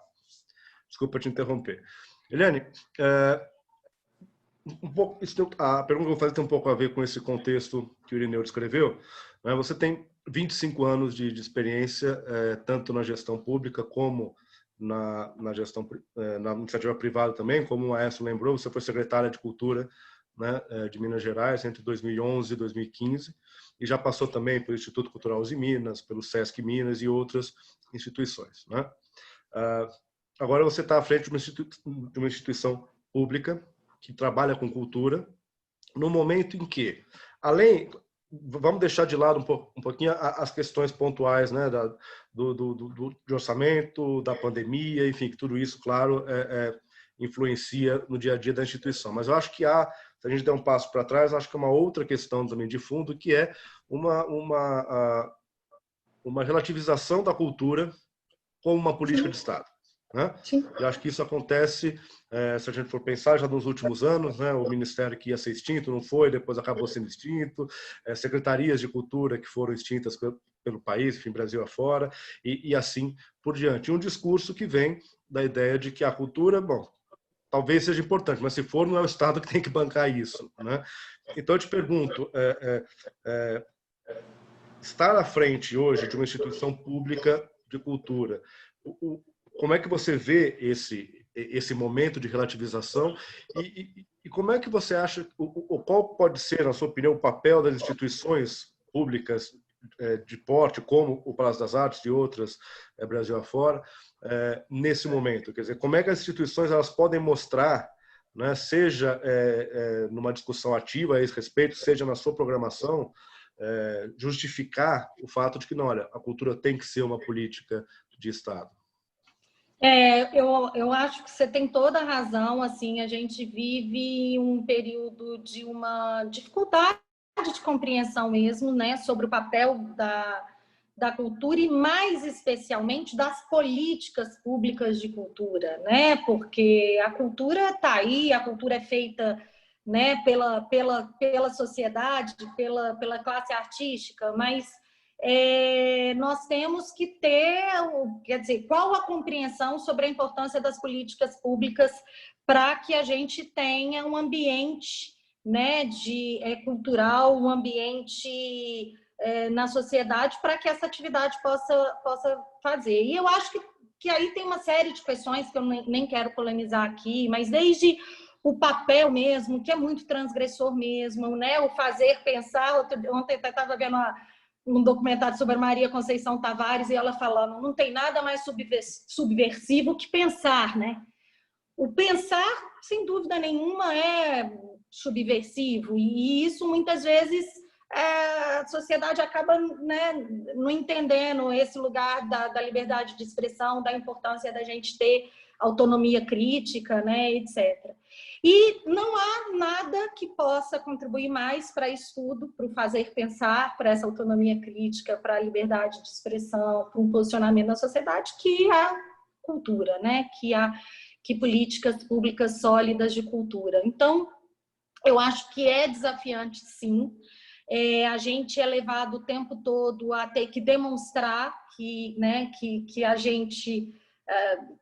Desculpa te interromper. Eliane, a pergunta que eu vou fazer tem um pouco a ver com esse contexto que o Irineu descreveu. Né? Você tem 25 anos de experiência, tanto na gestão pública como na gestão na iniciativa privada também, como o Aécio lembrou, você foi secretária de Cultura, né, de Minas Gerais entre 2011 e 2015 e já passou também pelo Instituto Cultural de Minas, pelo Sesc Minas e outras instituições. Né? Agora você está à frente de uma instituição pública que trabalha com cultura, no momento em que, vamos deixar de lado um pouquinho as questões pontuais, né, de orçamento, da pandemia, enfim, que tudo isso, claro, influencia no dia a dia da instituição. Mas eu acho que se a gente der um passo para trás, acho que é uma outra questão também de fundo, que é uma relativização da cultura como uma política de Estado. Né? Eu acho que isso acontece, se a gente for pensar, já nos últimos anos, né? O ministério que ia ser extinto não foi, depois acabou sendo extinto, secretarias de cultura que foram extintas pelo país, enfim, Brasil afora, e assim por diante. Um discurso que vem da ideia de que a cultura, bom, talvez seja importante, mas se for, não é o Estado que tem que bancar isso. Né? Então eu te pergunto, estar à frente hoje de uma instituição pública de cultura, como é que você vê esse momento de relativização e como é que você acha, qual pode ser, na sua opinião, o papel das instituições públicas de porte, como o Palácio das Artes e outras, Brasil afora, nesse momento? Quer dizer, como é que as instituições elas podem mostrar, né, seja numa discussão ativa a esse respeito, seja na sua programação, justificar o fato de que, não, olha, a cultura tem que ser uma política de Estado? Eu acho que você tem toda a razão. Assim, a gente vive um período de uma dificuldade de compreensão mesmo, né, sobre o papel da cultura e, mais especialmente, das políticas públicas de cultura, né? Porque a cultura está aí, a cultura é feita, né, pela sociedade, pela classe artística, mas nós temos que ter, quer dizer, qual a compreensão sobre a importância das políticas públicas para que a gente tenha um ambiente, né, cultural, um ambiente na sociedade para que essa atividade possa fazer. E eu acho que aí tem uma série de questões que eu nem quero polemizar aqui, mas desde o papel mesmo, que é muito transgressor mesmo, né, o fazer pensar. Ontem eu estava vendo um documentário sobre a Maria Conceição Tavares e ela falando, não tem nada mais subversivo que pensar, né? O pensar, sem dúvida nenhuma, é subversivo e isso muitas vezes a sociedade acaba, né, não entendendo esse lugar da liberdade de expressão, da importância da gente ter autonomia crítica, né, etc. E não há nada que possa contribuir mais para estudo, para o fazer pensar, para essa autonomia crítica, para a liberdade de expressão, para um posicionamento na sociedade, que a cultura, né? Que políticas públicas sólidas de cultura. Então, eu acho que é desafiante, sim. A gente é levado o tempo todo a ter que demonstrar que, né, que a gente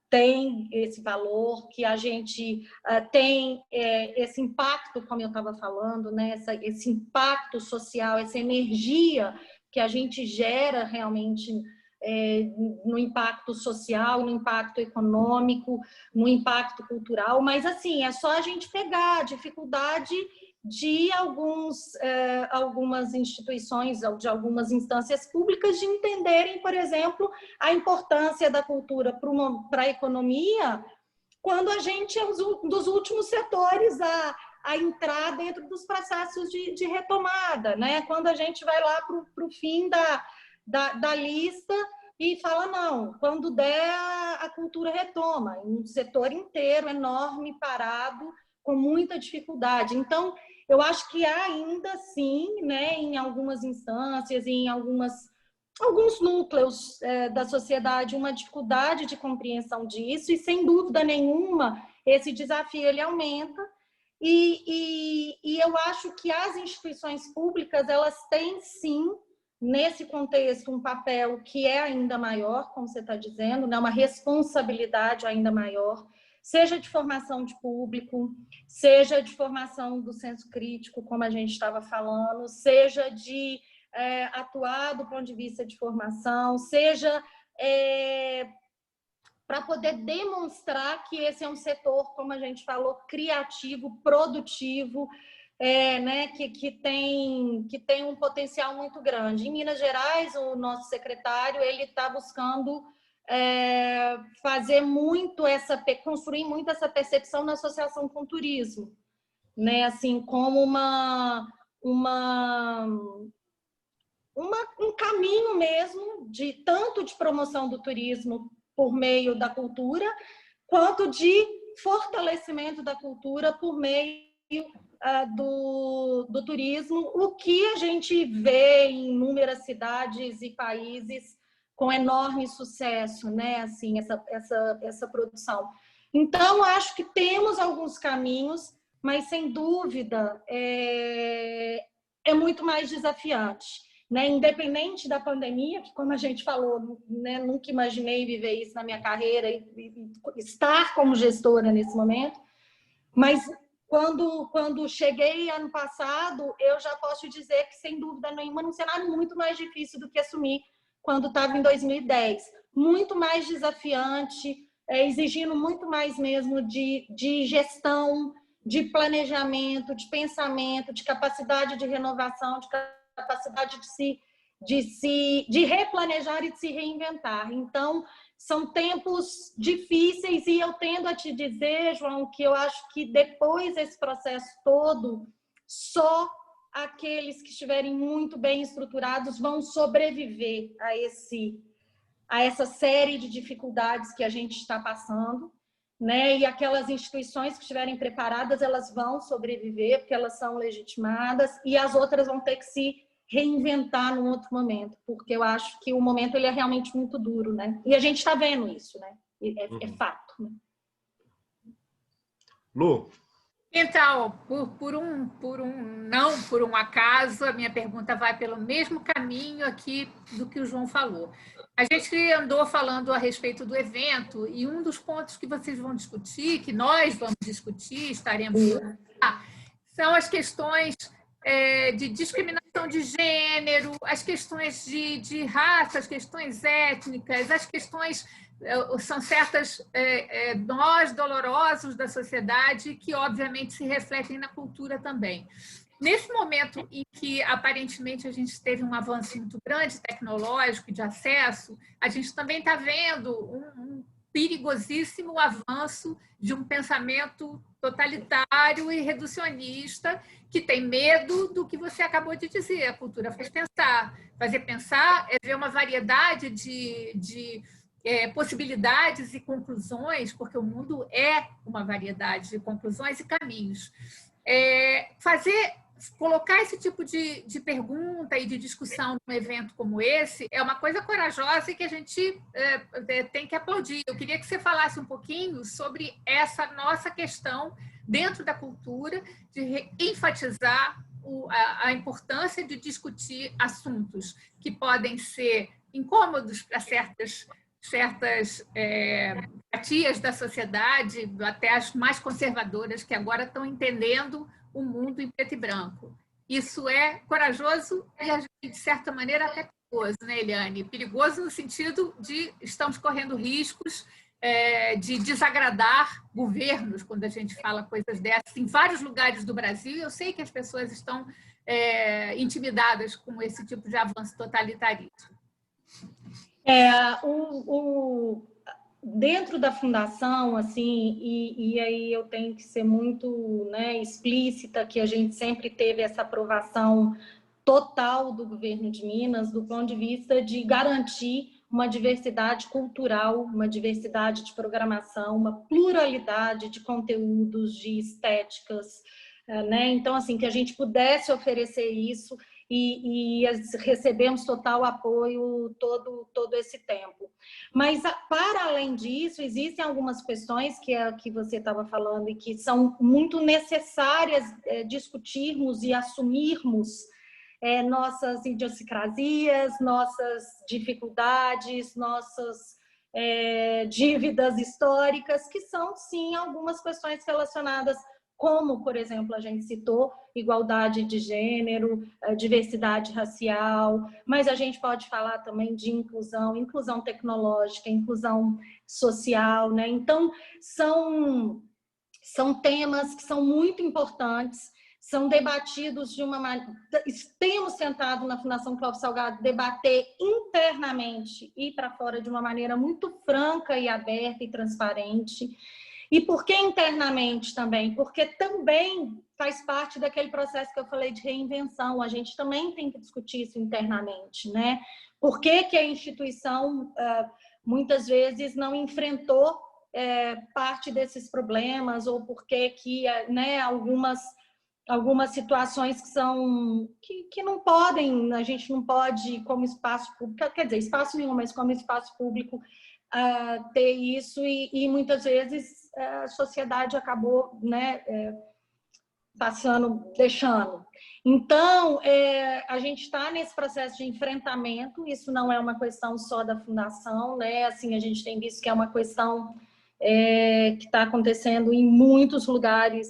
tem esse valor, que a gente tem esse impacto, como eu estava falando, né, esse impacto social, essa energia que a gente gera realmente no impacto social, no impacto econômico, no impacto cultural, mas assim, é só a gente pegar a dificuldade de algumas instituições ou de algumas instâncias públicas de entenderem, por exemplo, a importância da cultura para a economia quando a gente é um dos últimos setores a entrar dentro dos processos de retomada, né? Quando a gente vai lá para o fim da lista e fala, não, quando der, a cultura retoma. Um setor inteiro, enorme, parado, com muita dificuldade. Então, eu acho que há ainda, sim, né, em algumas instâncias, em alguns núcleos da sociedade, uma dificuldade de compreensão disso, e, sem dúvida nenhuma, esse desafio ele aumenta. E eu acho que as instituições públicas, elas têm, sim, nesse contexto, um papel que é ainda maior, como você está dizendo, né? Uma responsabilidade ainda maior, seja de formação de público, seja de formação do senso crítico, como a gente estava falando, seja de atuar do ponto de vista de formação, seja para poder demonstrar que esse é um setor, como a gente falou, criativo, produtivo, né, que tem um potencial muito grande. Em Minas Gerais, o nosso secretário ele está buscando fazer muito construir muito essa percepção na associação com o turismo, né, assim, como um caminho mesmo tanto de promoção do turismo por meio da cultura, quanto de fortalecimento da cultura por meio do turismo, o que a gente vê em inúmeras cidades e países com enorme sucesso, né? Assim, essa produção. Então, acho que temos alguns caminhos, mas, sem dúvida, é muito mais desafiante. Né, independente da pandemia, que, como a gente falou, né, nunca imaginei viver isso na minha carreira e estar como gestora nesse momento, mas quando cheguei ano passado, eu já posso dizer que, sem dúvida nenhuma, num cenário muito mais difícil do que assumir quando estava em 2010. Muito mais desafiante, exigindo muito mais mesmo de gestão, de planejamento, de pensamento, de capacidade de renovação, de capacidade de replanejar e de se reinventar. Então, são tempos difíceis e eu tendo a te dizer, João, que eu acho que depois desse processo todo, só aqueles que estiverem muito bem estruturados vão sobreviver a essa série de dificuldades que a gente está passando, né? E aquelas instituições que estiverem preparadas, elas vão sobreviver, porque elas são legitimadas, e as outras vão ter que se reinventar num outro momento, porque eu acho que o momento ele é realmente muito duro, né? E a gente está vendo isso, né? É fato. Né? Lu? Então, por um acaso, a minha pergunta vai pelo mesmo caminho aqui do que o João falou. A gente andou falando a respeito do evento, e um dos pontos que vocês vão discutir, que nós vamos discutir, estaremos lá, são as questões de discriminação de gênero, as questões de raça, as questões étnicas, as questões... São certas nós dolorosos da sociedade que, obviamente, se refletem na cultura também. Nesse momento em que, aparentemente, a gente teve um avanço muito grande tecnológico de acesso, a gente também está vendo um perigosíssimo avanço de um pensamento totalitário e reducionista que tem medo do que você acabou de dizer. A cultura faz pensar. Fazer pensar é ver uma variedade de possibilidades e conclusões, porque o mundo é uma variedade de conclusões e caminhos. Colocar esse tipo de pergunta e de discussão num evento como esse é uma coisa corajosa e que a gente tem que aplaudir. Eu queria que você falasse um pouquinho sobre essa nossa questão dentro da cultura, de enfatizar a importância de discutir assuntos que podem ser incômodos para certas fatias da sociedade, até as mais conservadoras, que agora estão entendendo o mundo em preto e branco. Isso é corajoso e, de certa maneira, até perigoso, né, Eliane? Perigoso no sentido de estamos correndo riscos de desagradar governos quando a gente fala coisas dessas em vários lugares do Brasil. Eu sei que as pessoas estão intimidadas com esse tipo de avanço totalitarista. dentro da fundação, assim, e aí eu tenho que ser muito, né, explícita, que a gente sempre teve essa aprovação total do governo de Minas, do ponto de vista de garantir uma diversidade cultural, uma diversidade de programação, uma pluralidade de conteúdos, de estéticas, né? Então, assim, que a gente pudesse oferecer isso e recebemos total apoio todo esse tempo. Mas, para além disso, existem algumas questões que é que você estava falando e que são muito necessárias discutirmos e assumirmos nossas idiosincrasias, nossas dificuldades, nossas dívidas históricas, que são, sim, algumas questões relacionadas, como, por exemplo, a gente citou, igualdade de gênero, diversidade racial, mas a gente pode falar também de inclusão tecnológica, inclusão social, né? Então, são temas que são muito importantes, são debatidos de uma maneira... Temos tentado na Fundação Clóvis Salgado debater internamente e para fora de uma maneira muito franca e aberta e transparente. E por que internamente também? Porque também faz parte daquele processo que eu falei de reinvenção. A gente também tem que discutir isso internamente, né? Por que que a instituição muitas vezes não enfrentou parte desses problemas, ou por que que, né, algumas situações que são que não podem, a gente não pode, como espaço público, quer dizer, espaço nenhum, mas como espaço público, ter isso, e muitas vezes a sociedade acabou, né, deixando. Então, a gente está nesse processo de enfrentamento, isso não é uma questão só da fundação, né? Assim, a gente tem visto que é uma questão que está acontecendo em muitos lugares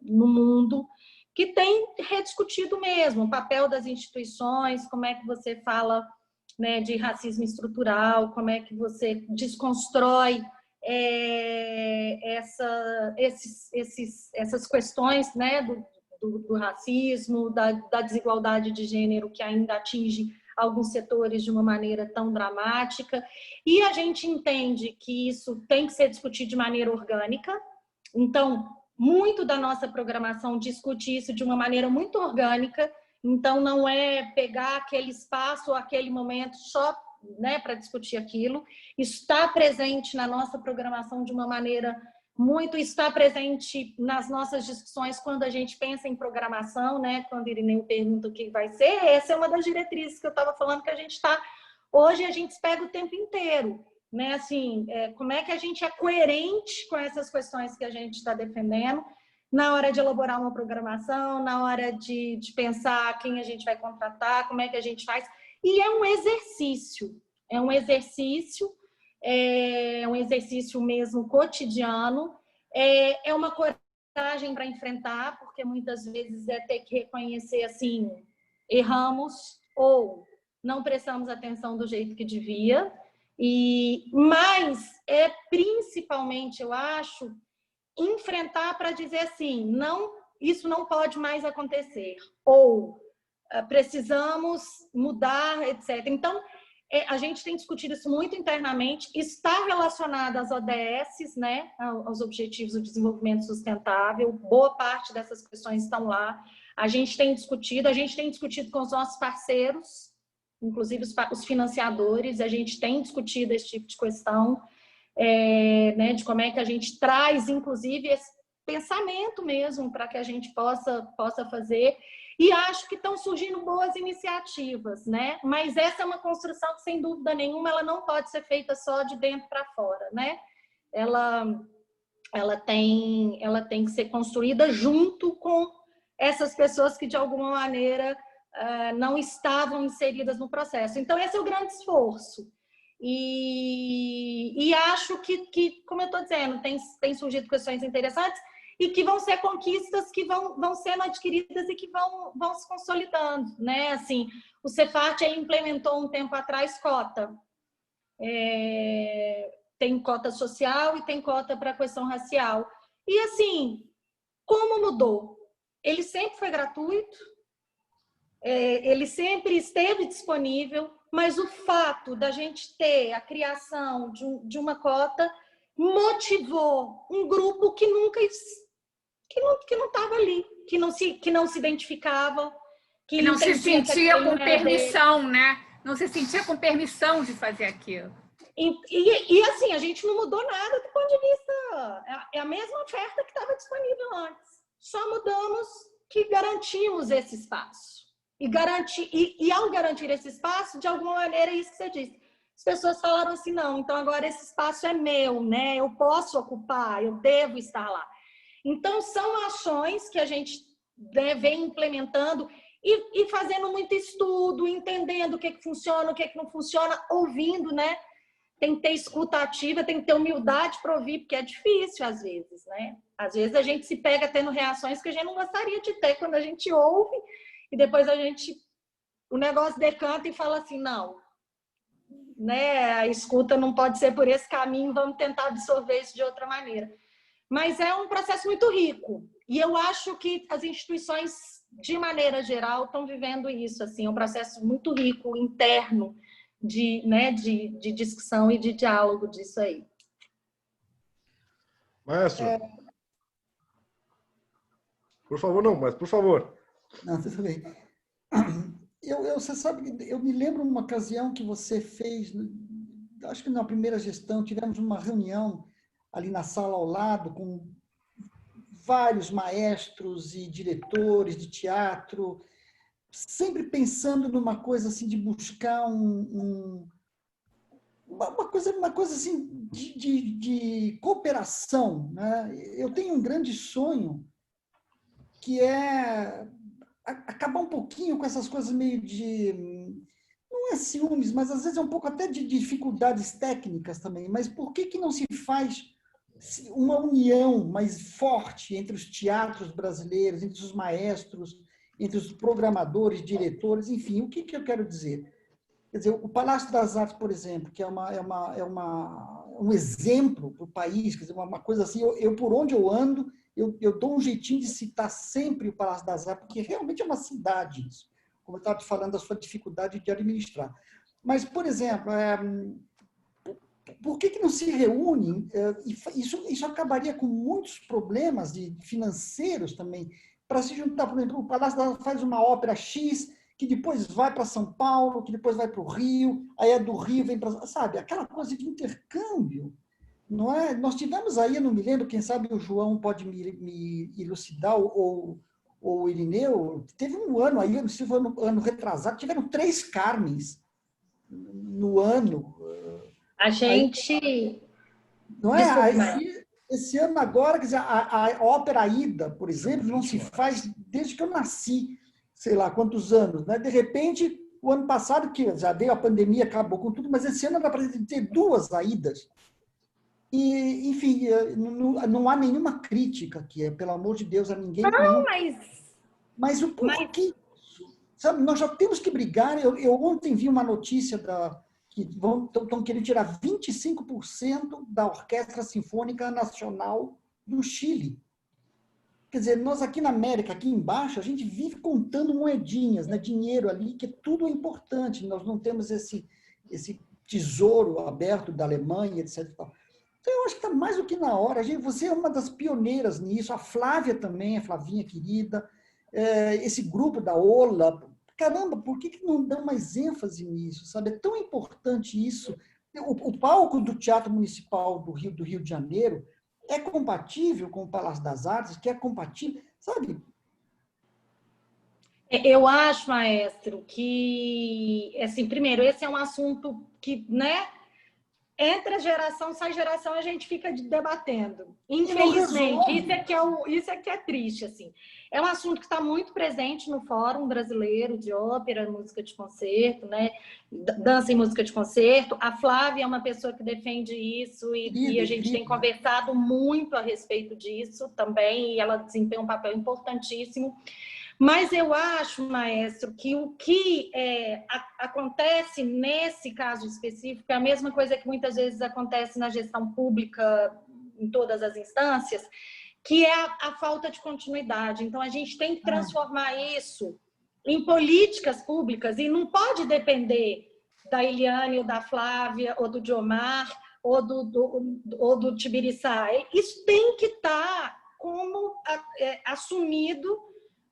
no mundo, que tem rediscutido mesmo o papel das instituições, como é que você fala, né, de racismo estrutural, como é que você desconstrói essas questões, né, do racismo, da desigualdade de gênero, que ainda atinge alguns setores de uma maneira tão dramática. E a gente entende que isso tem que ser discutido de maneira orgânica. Então, muito da nossa programação discute isso de uma maneira muito orgânica. Então, não é pegar aquele espaço ou aquele momento só, né, para discutir aquilo. Está presente na nossa programação de uma maneira muito, está presente nas nossas discussões quando a gente pensa em programação, né? Quando o Irineu pergunta o que vai ser, essa é uma das diretrizes que eu estava falando, que a gente está... Hoje a gente pega o tempo inteiro, né? Assim, como é que a gente é coerente com essas questões que a gente está defendendo na hora de elaborar uma programação, na hora de pensar quem a gente vai contratar, como é que a gente faz. E é um exercício mesmo cotidiano, é uma coragem para enfrentar, porque muitas vezes é ter que reconhecer assim, erramos ou não prestamos atenção do jeito que devia, mas principalmente, eu acho, enfrentar para dizer assim, não, isso não pode mais acontecer, ou precisamos mudar, etc. Então, a gente tem discutido isso muito internamente, está relacionado às ODS, né, aos Objetivos do Desenvolvimento Sustentável, boa parte dessas questões estão lá. A gente tem discutido com os nossos parceiros, inclusive os financiadores, a gente tem discutido esse tipo de questão, né, de como é que a gente traz, inclusive, esse pensamento mesmo para que a gente possa fazer. E acho que estão surgindo boas iniciativas, né? Mas essa é uma construção que, sem dúvida nenhuma, ela não pode ser feita só de dentro para fora, né? Ela tem que ser construída junto com essas pessoas que, de alguma maneira, não estavam inseridas no processo. Então, esse é o grande esforço. E acho que, como eu estou dizendo, tem surgido questões interessantes, e que vão ser conquistas que vão sendo adquiridas e que vão se consolidando, né? Assim, o Cefart, ele implementou um tempo atrás cota. Tem cota social e tem cota para a questão racial. E, assim, como mudou? Ele sempre foi gratuito, ele sempre esteve disponível, mas o fato da gente ter a criação de uma cota motivou um grupo que nunca que não estava ali, que não se identificava, que não se sentia com permissão, né? Não se sentia com permissão de fazer aquilo. E assim, a gente não mudou nada do ponto de vista... É a mesma oferta que estava disponível antes. Só mudamos que garantimos esse espaço. E ao garantir esse espaço, de alguma maneira, é isso que você disse. As pessoas falaram assim, não, então agora esse espaço é meu, né? Eu posso ocupar, eu devo estar lá. Então, são ações que a gente vem implementando e fazendo muito estudo, entendendo o que funciona, o que não funciona, ouvindo, né? Tem que ter escuta ativa, tem que ter humildade para ouvir, porque é difícil às vezes, né? Às vezes a gente se pega tendo reações que a gente não gostaria de ter quando a gente ouve e depois o negócio decanta e fala assim, não, né? A escuta não pode ser por esse caminho, vamos tentar absorver isso de outra maneira. Mas é um processo muito rico e eu acho que as instituições, de maneira geral, estão vivendo isso, assim, é um processo muito rico, interno, de discussão e de diálogo disso aí. Maestro, por favor, não, mas por favor. Não, tudo bem. Você sabe, eu me lembro uma ocasião que você fez, acho que na primeira gestão, tivemos uma reunião ali na sala ao lado com vários maestros e diretores de teatro, sempre pensando numa coisa assim de buscar uma coisa assim de cooperação, né? Eu tenho um grande sonho que é acabar um pouquinho com essas coisas meio de, não é ciúmes, mas às vezes é um pouco até de dificuldades técnicas também. Mas por que não se faz uma união mais forte entre os teatros brasileiros, entre os maestros, entre os programadores, diretores, enfim, o que eu quero dizer? Quer dizer, o Palácio das Artes, por exemplo, que é um exemplo para o país, quer dizer, uma coisa assim, por onde eu ando, eu dou um jeitinho de citar sempre o Palácio das Artes, porque realmente é uma cidade isso, como eu estava te falando da sua dificuldade de administrar. Mas, por exemplo, por que não se reúnem? Isso acabaria com muitos problemas financeiros também, para se juntar, por exemplo, o Palácio das Artes faz uma ópera X, que depois vai para São Paulo, que depois vai para o Rio, aí do Rio vem para... Sabe, aquela coisa de intercâmbio, não é? Nós tivemos aí, eu não me lembro, quem sabe o João pode me elucidar, ou o Irineu, teve um ano aí, não sei se foi no ano retrasado, tiveram 3 Carmens no ano. A gente... Aí, não é? Aí, esse ano agora, quer dizer, a ópera Aida, por exemplo, não se faz desde que eu nasci, sei lá quantos anos, né? De repente, o ano passado, que já veio a pandemia, acabou com tudo, mas esse ano era para ter 2 Aidas. E, enfim, não há nenhuma crítica aqui, pelo amor de Deus, a ninguém. Não, mas o porquê? Sabe, nós já temos que brigar. Eu ontem vi uma notícia que estão querendo tirar 25% da Orquestra Sinfônica Nacional do Chile. Quer dizer, nós aqui na América, aqui embaixo, a gente vive contando moedinhas, né, dinheiro ali, que tudo é importante. Nós não temos esse tesouro aberto da Alemanha, etc. Então, eu acho que está mais do que na hora. Você é uma das pioneiras nisso, a Flávia também, a Flavinha querida, esse grupo da OLA. Caramba, por que não dão mais ênfase nisso? Sabe? É tão importante isso. O palco do Teatro Municipal do Rio de Janeiro é compatível com o Palácio das Artes, que é compatível, sabe? Eu acho, maestro, que, assim, primeiro, esse é um assunto que, né, entra geração, sai geração, a gente fica debatendo. Infelizmente, isso é que é triste, assim. É um assunto que está muito presente no Fórum Brasileiro de Ópera, Música de Concerto, né? Dança e Música de Concerto. A Flávia é uma pessoa que defende isso e a gente tem conversado muito a respeito disso também, e ela desempenha um papel importantíssimo. Mas eu acho, maestro, que o que acontece nesse caso específico é a mesma coisa que muitas vezes acontece na gestão pública em todas as instâncias, que é a falta de continuidade. Então, a gente tem que transformar isso em políticas públicas, e não pode depender da Eliane, ou da Flávia, ou do Diomar, ou do Tibiriçá. Isso tem que estar assumido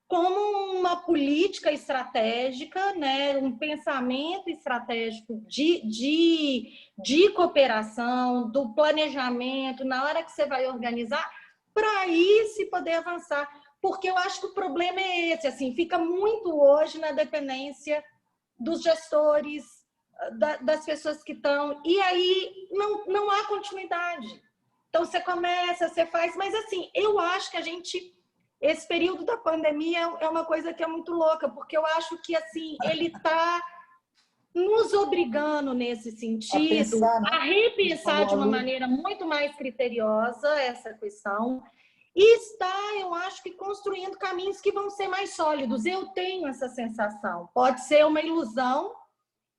como uma política estratégica, né? Um pensamento estratégico de cooperação, do planejamento, na hora que você vai organizar, para aí se poder avançar. Porque eu acho que o problema é esse, assim, fica muito hoje na dependência dos gestores, das pessoas que estão, e aí não há continuidade. Então, você começa, você faz, mas assim, eu acho que esse período da pandemia é uma coisa que é muito louca, porque eu acho que assim, ele está nos obrigando nesse sentido a repensar de uma maneira muito mais criteriosa essa questão, e está, eu acho que construindo caminhos que vão ser mais sólidos. Eu tenho essa sensação. Pode ser uma ilusão,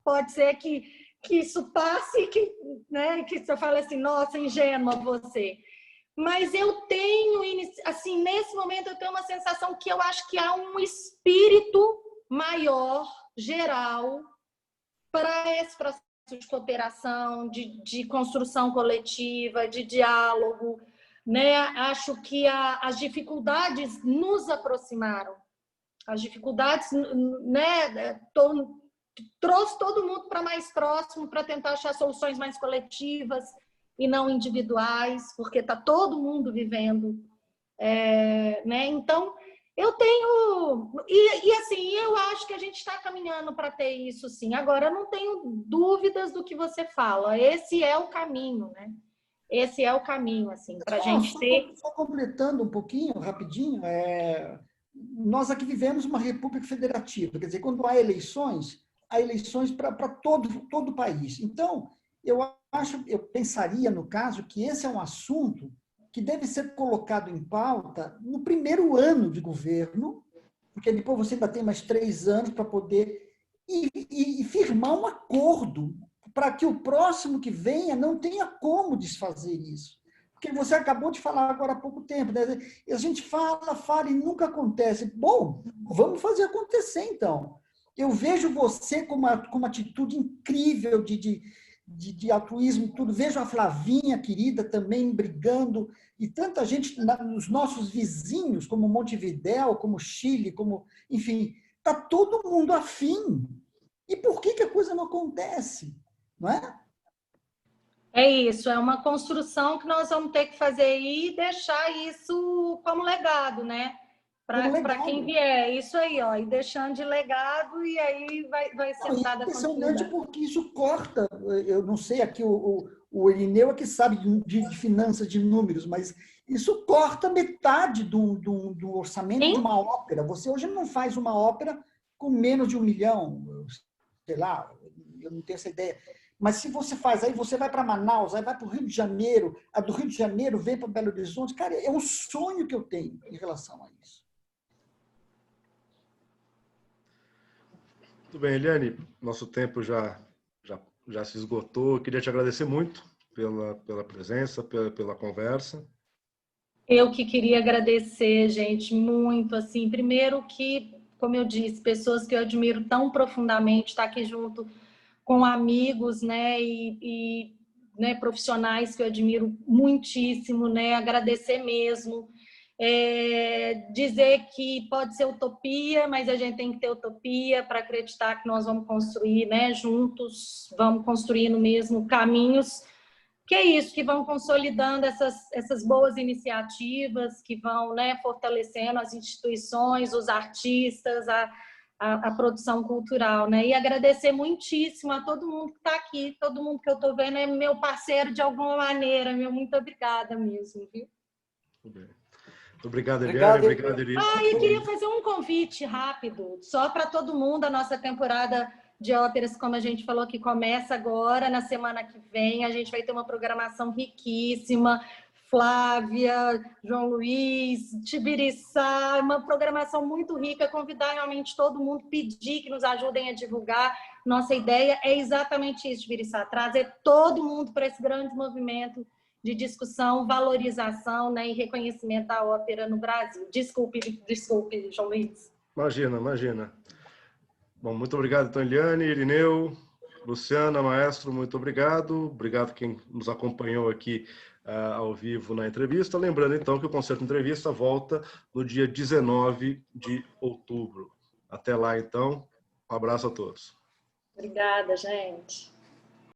pode ser que isso passe, que você fale assim, nossa, ingênua você. Mas eu tenho, assim, nesse momento eu tenho uma sensação que eu acho que há um espírito maior, geral, para esse processo de cooperação, de construção coletiva, de diálogo, né? Acho que as dificuldades nos aproximaram. As dificuldades, né, trouxe todo mundo para mais próximo, para tentar achar soluções mais coletivas e não individuais, porque está todo mundo vivendo. Né? Então, eu tenho... E assim, eu acho que a gente está caminhando para ter isso, sim. Agora, eu não tenho dúvidas do que você fala. Esse é o caminho, né? Esse é o caminho, assim, para a gente ter... Só completando um pouquinho, rapidinho, nós aqui vivemos uma república federativa, quer dizer, quando há eleições para todo o país. Então, eu pensaria, no caso, que esse é um assunto que deve ser colocado em pauta no primeiro ano de governo, porque depois você ainda tem mais 3 anos para poder e firmar um acordo para que o próximo que venha não tenha como desfazer isso. Porque você acabou de falar agora há pouco tempo, né? A gente fala e nunca acontece. Bom, vamos fazer acontecer, então. Eu vejo você com uma atitude incrível de altruísmo e tudo. Vejo a Flavinha, querida, também brigando, e tanta gente nos nossos vizinhos, como Montevidéu, como Chile, enfim, está todo mundo afim. E por que a coisa não acontece? Não é? É isso, é uma construção que nós vamos ter que fazer e deixar isso como legado, né? Para quem vier, isso aí, ó, e deixando de legado, e aí vai sentar da continuidade. É impressionante porque isso corta, eu não sei, aqui o Irineu é que sabe de finanças, de números, mas isso corta metade do orçamento de uma ópera. Você hoje não faz uma ópera com menos de 1 milhão, sei lá, eu não tenho essa ideia. Mas se você faz, aí você vai para Manaus, aí vai para o Rio de Janeiro, a do Rio de Janeiro vem para Belo Horizonte. Cara, é um sonho que eu tenho em relação a isso. Muito bem, Eliane, nosso tempo já se esgotou. Eu queria te agradecer muito pela presença, pela conversa. Eu que queria agradecer, gente, muito, assim, primeiro que, como eu disse, pessoas que eu admiro tão profundamente, estar aqui junto com amigos, né, e né, profissionais que eu admiro muitíssimo, né, agradecer mesmo, dizer que pode ser utopia, mas a gente tem que ter utopia para acreditar que nós vamos construir, né, juntos, vamos construindo mesmo caminhos, que é isso, que vão consolidando essas boas iniciativas, que vão, né, fortalecendo as instituições, os artistas, a produção cultural, né? E agradecer muitíssimo a todo mundo que está aqui, todo mundo que eu estou vendo é meu parceiro de alguma maneira, meu muito obrigada mesmo, viu? Muito bem. Muito obrigado, Eliane. Obrigado, Eliane. Eu queria fazer um convite rápido, só para todo mundo, a nossa temporada de óperas, como a gente falou, que começa agora, na semana que vem, a gente vai ter uma programação riquíssima, Flávia, João Luiz, Tibiriçá, uma programação muito rica, convidar realmente todo mundo, pedir que nos ajudem a divulgar. Nossa ideia é exatamente isso, Tibiriçá, trazer todo mundo para esse grande movimento de discussão, valorização, né, e reconhecimento da ópera no Brasil. Desculpe, João Luiz. Imagina. Bom, muito obrigado, então, Eliane, Irineu, Luciana, maestro, muito obrigado. Obrigado quem nos acompanhou aqui ao vivo na entrevista. Lembrando, então, que o Concerto Entrevista volta no dia 19 de outubro. Até lá, então. Um abraço a todos. Obrigada, gente.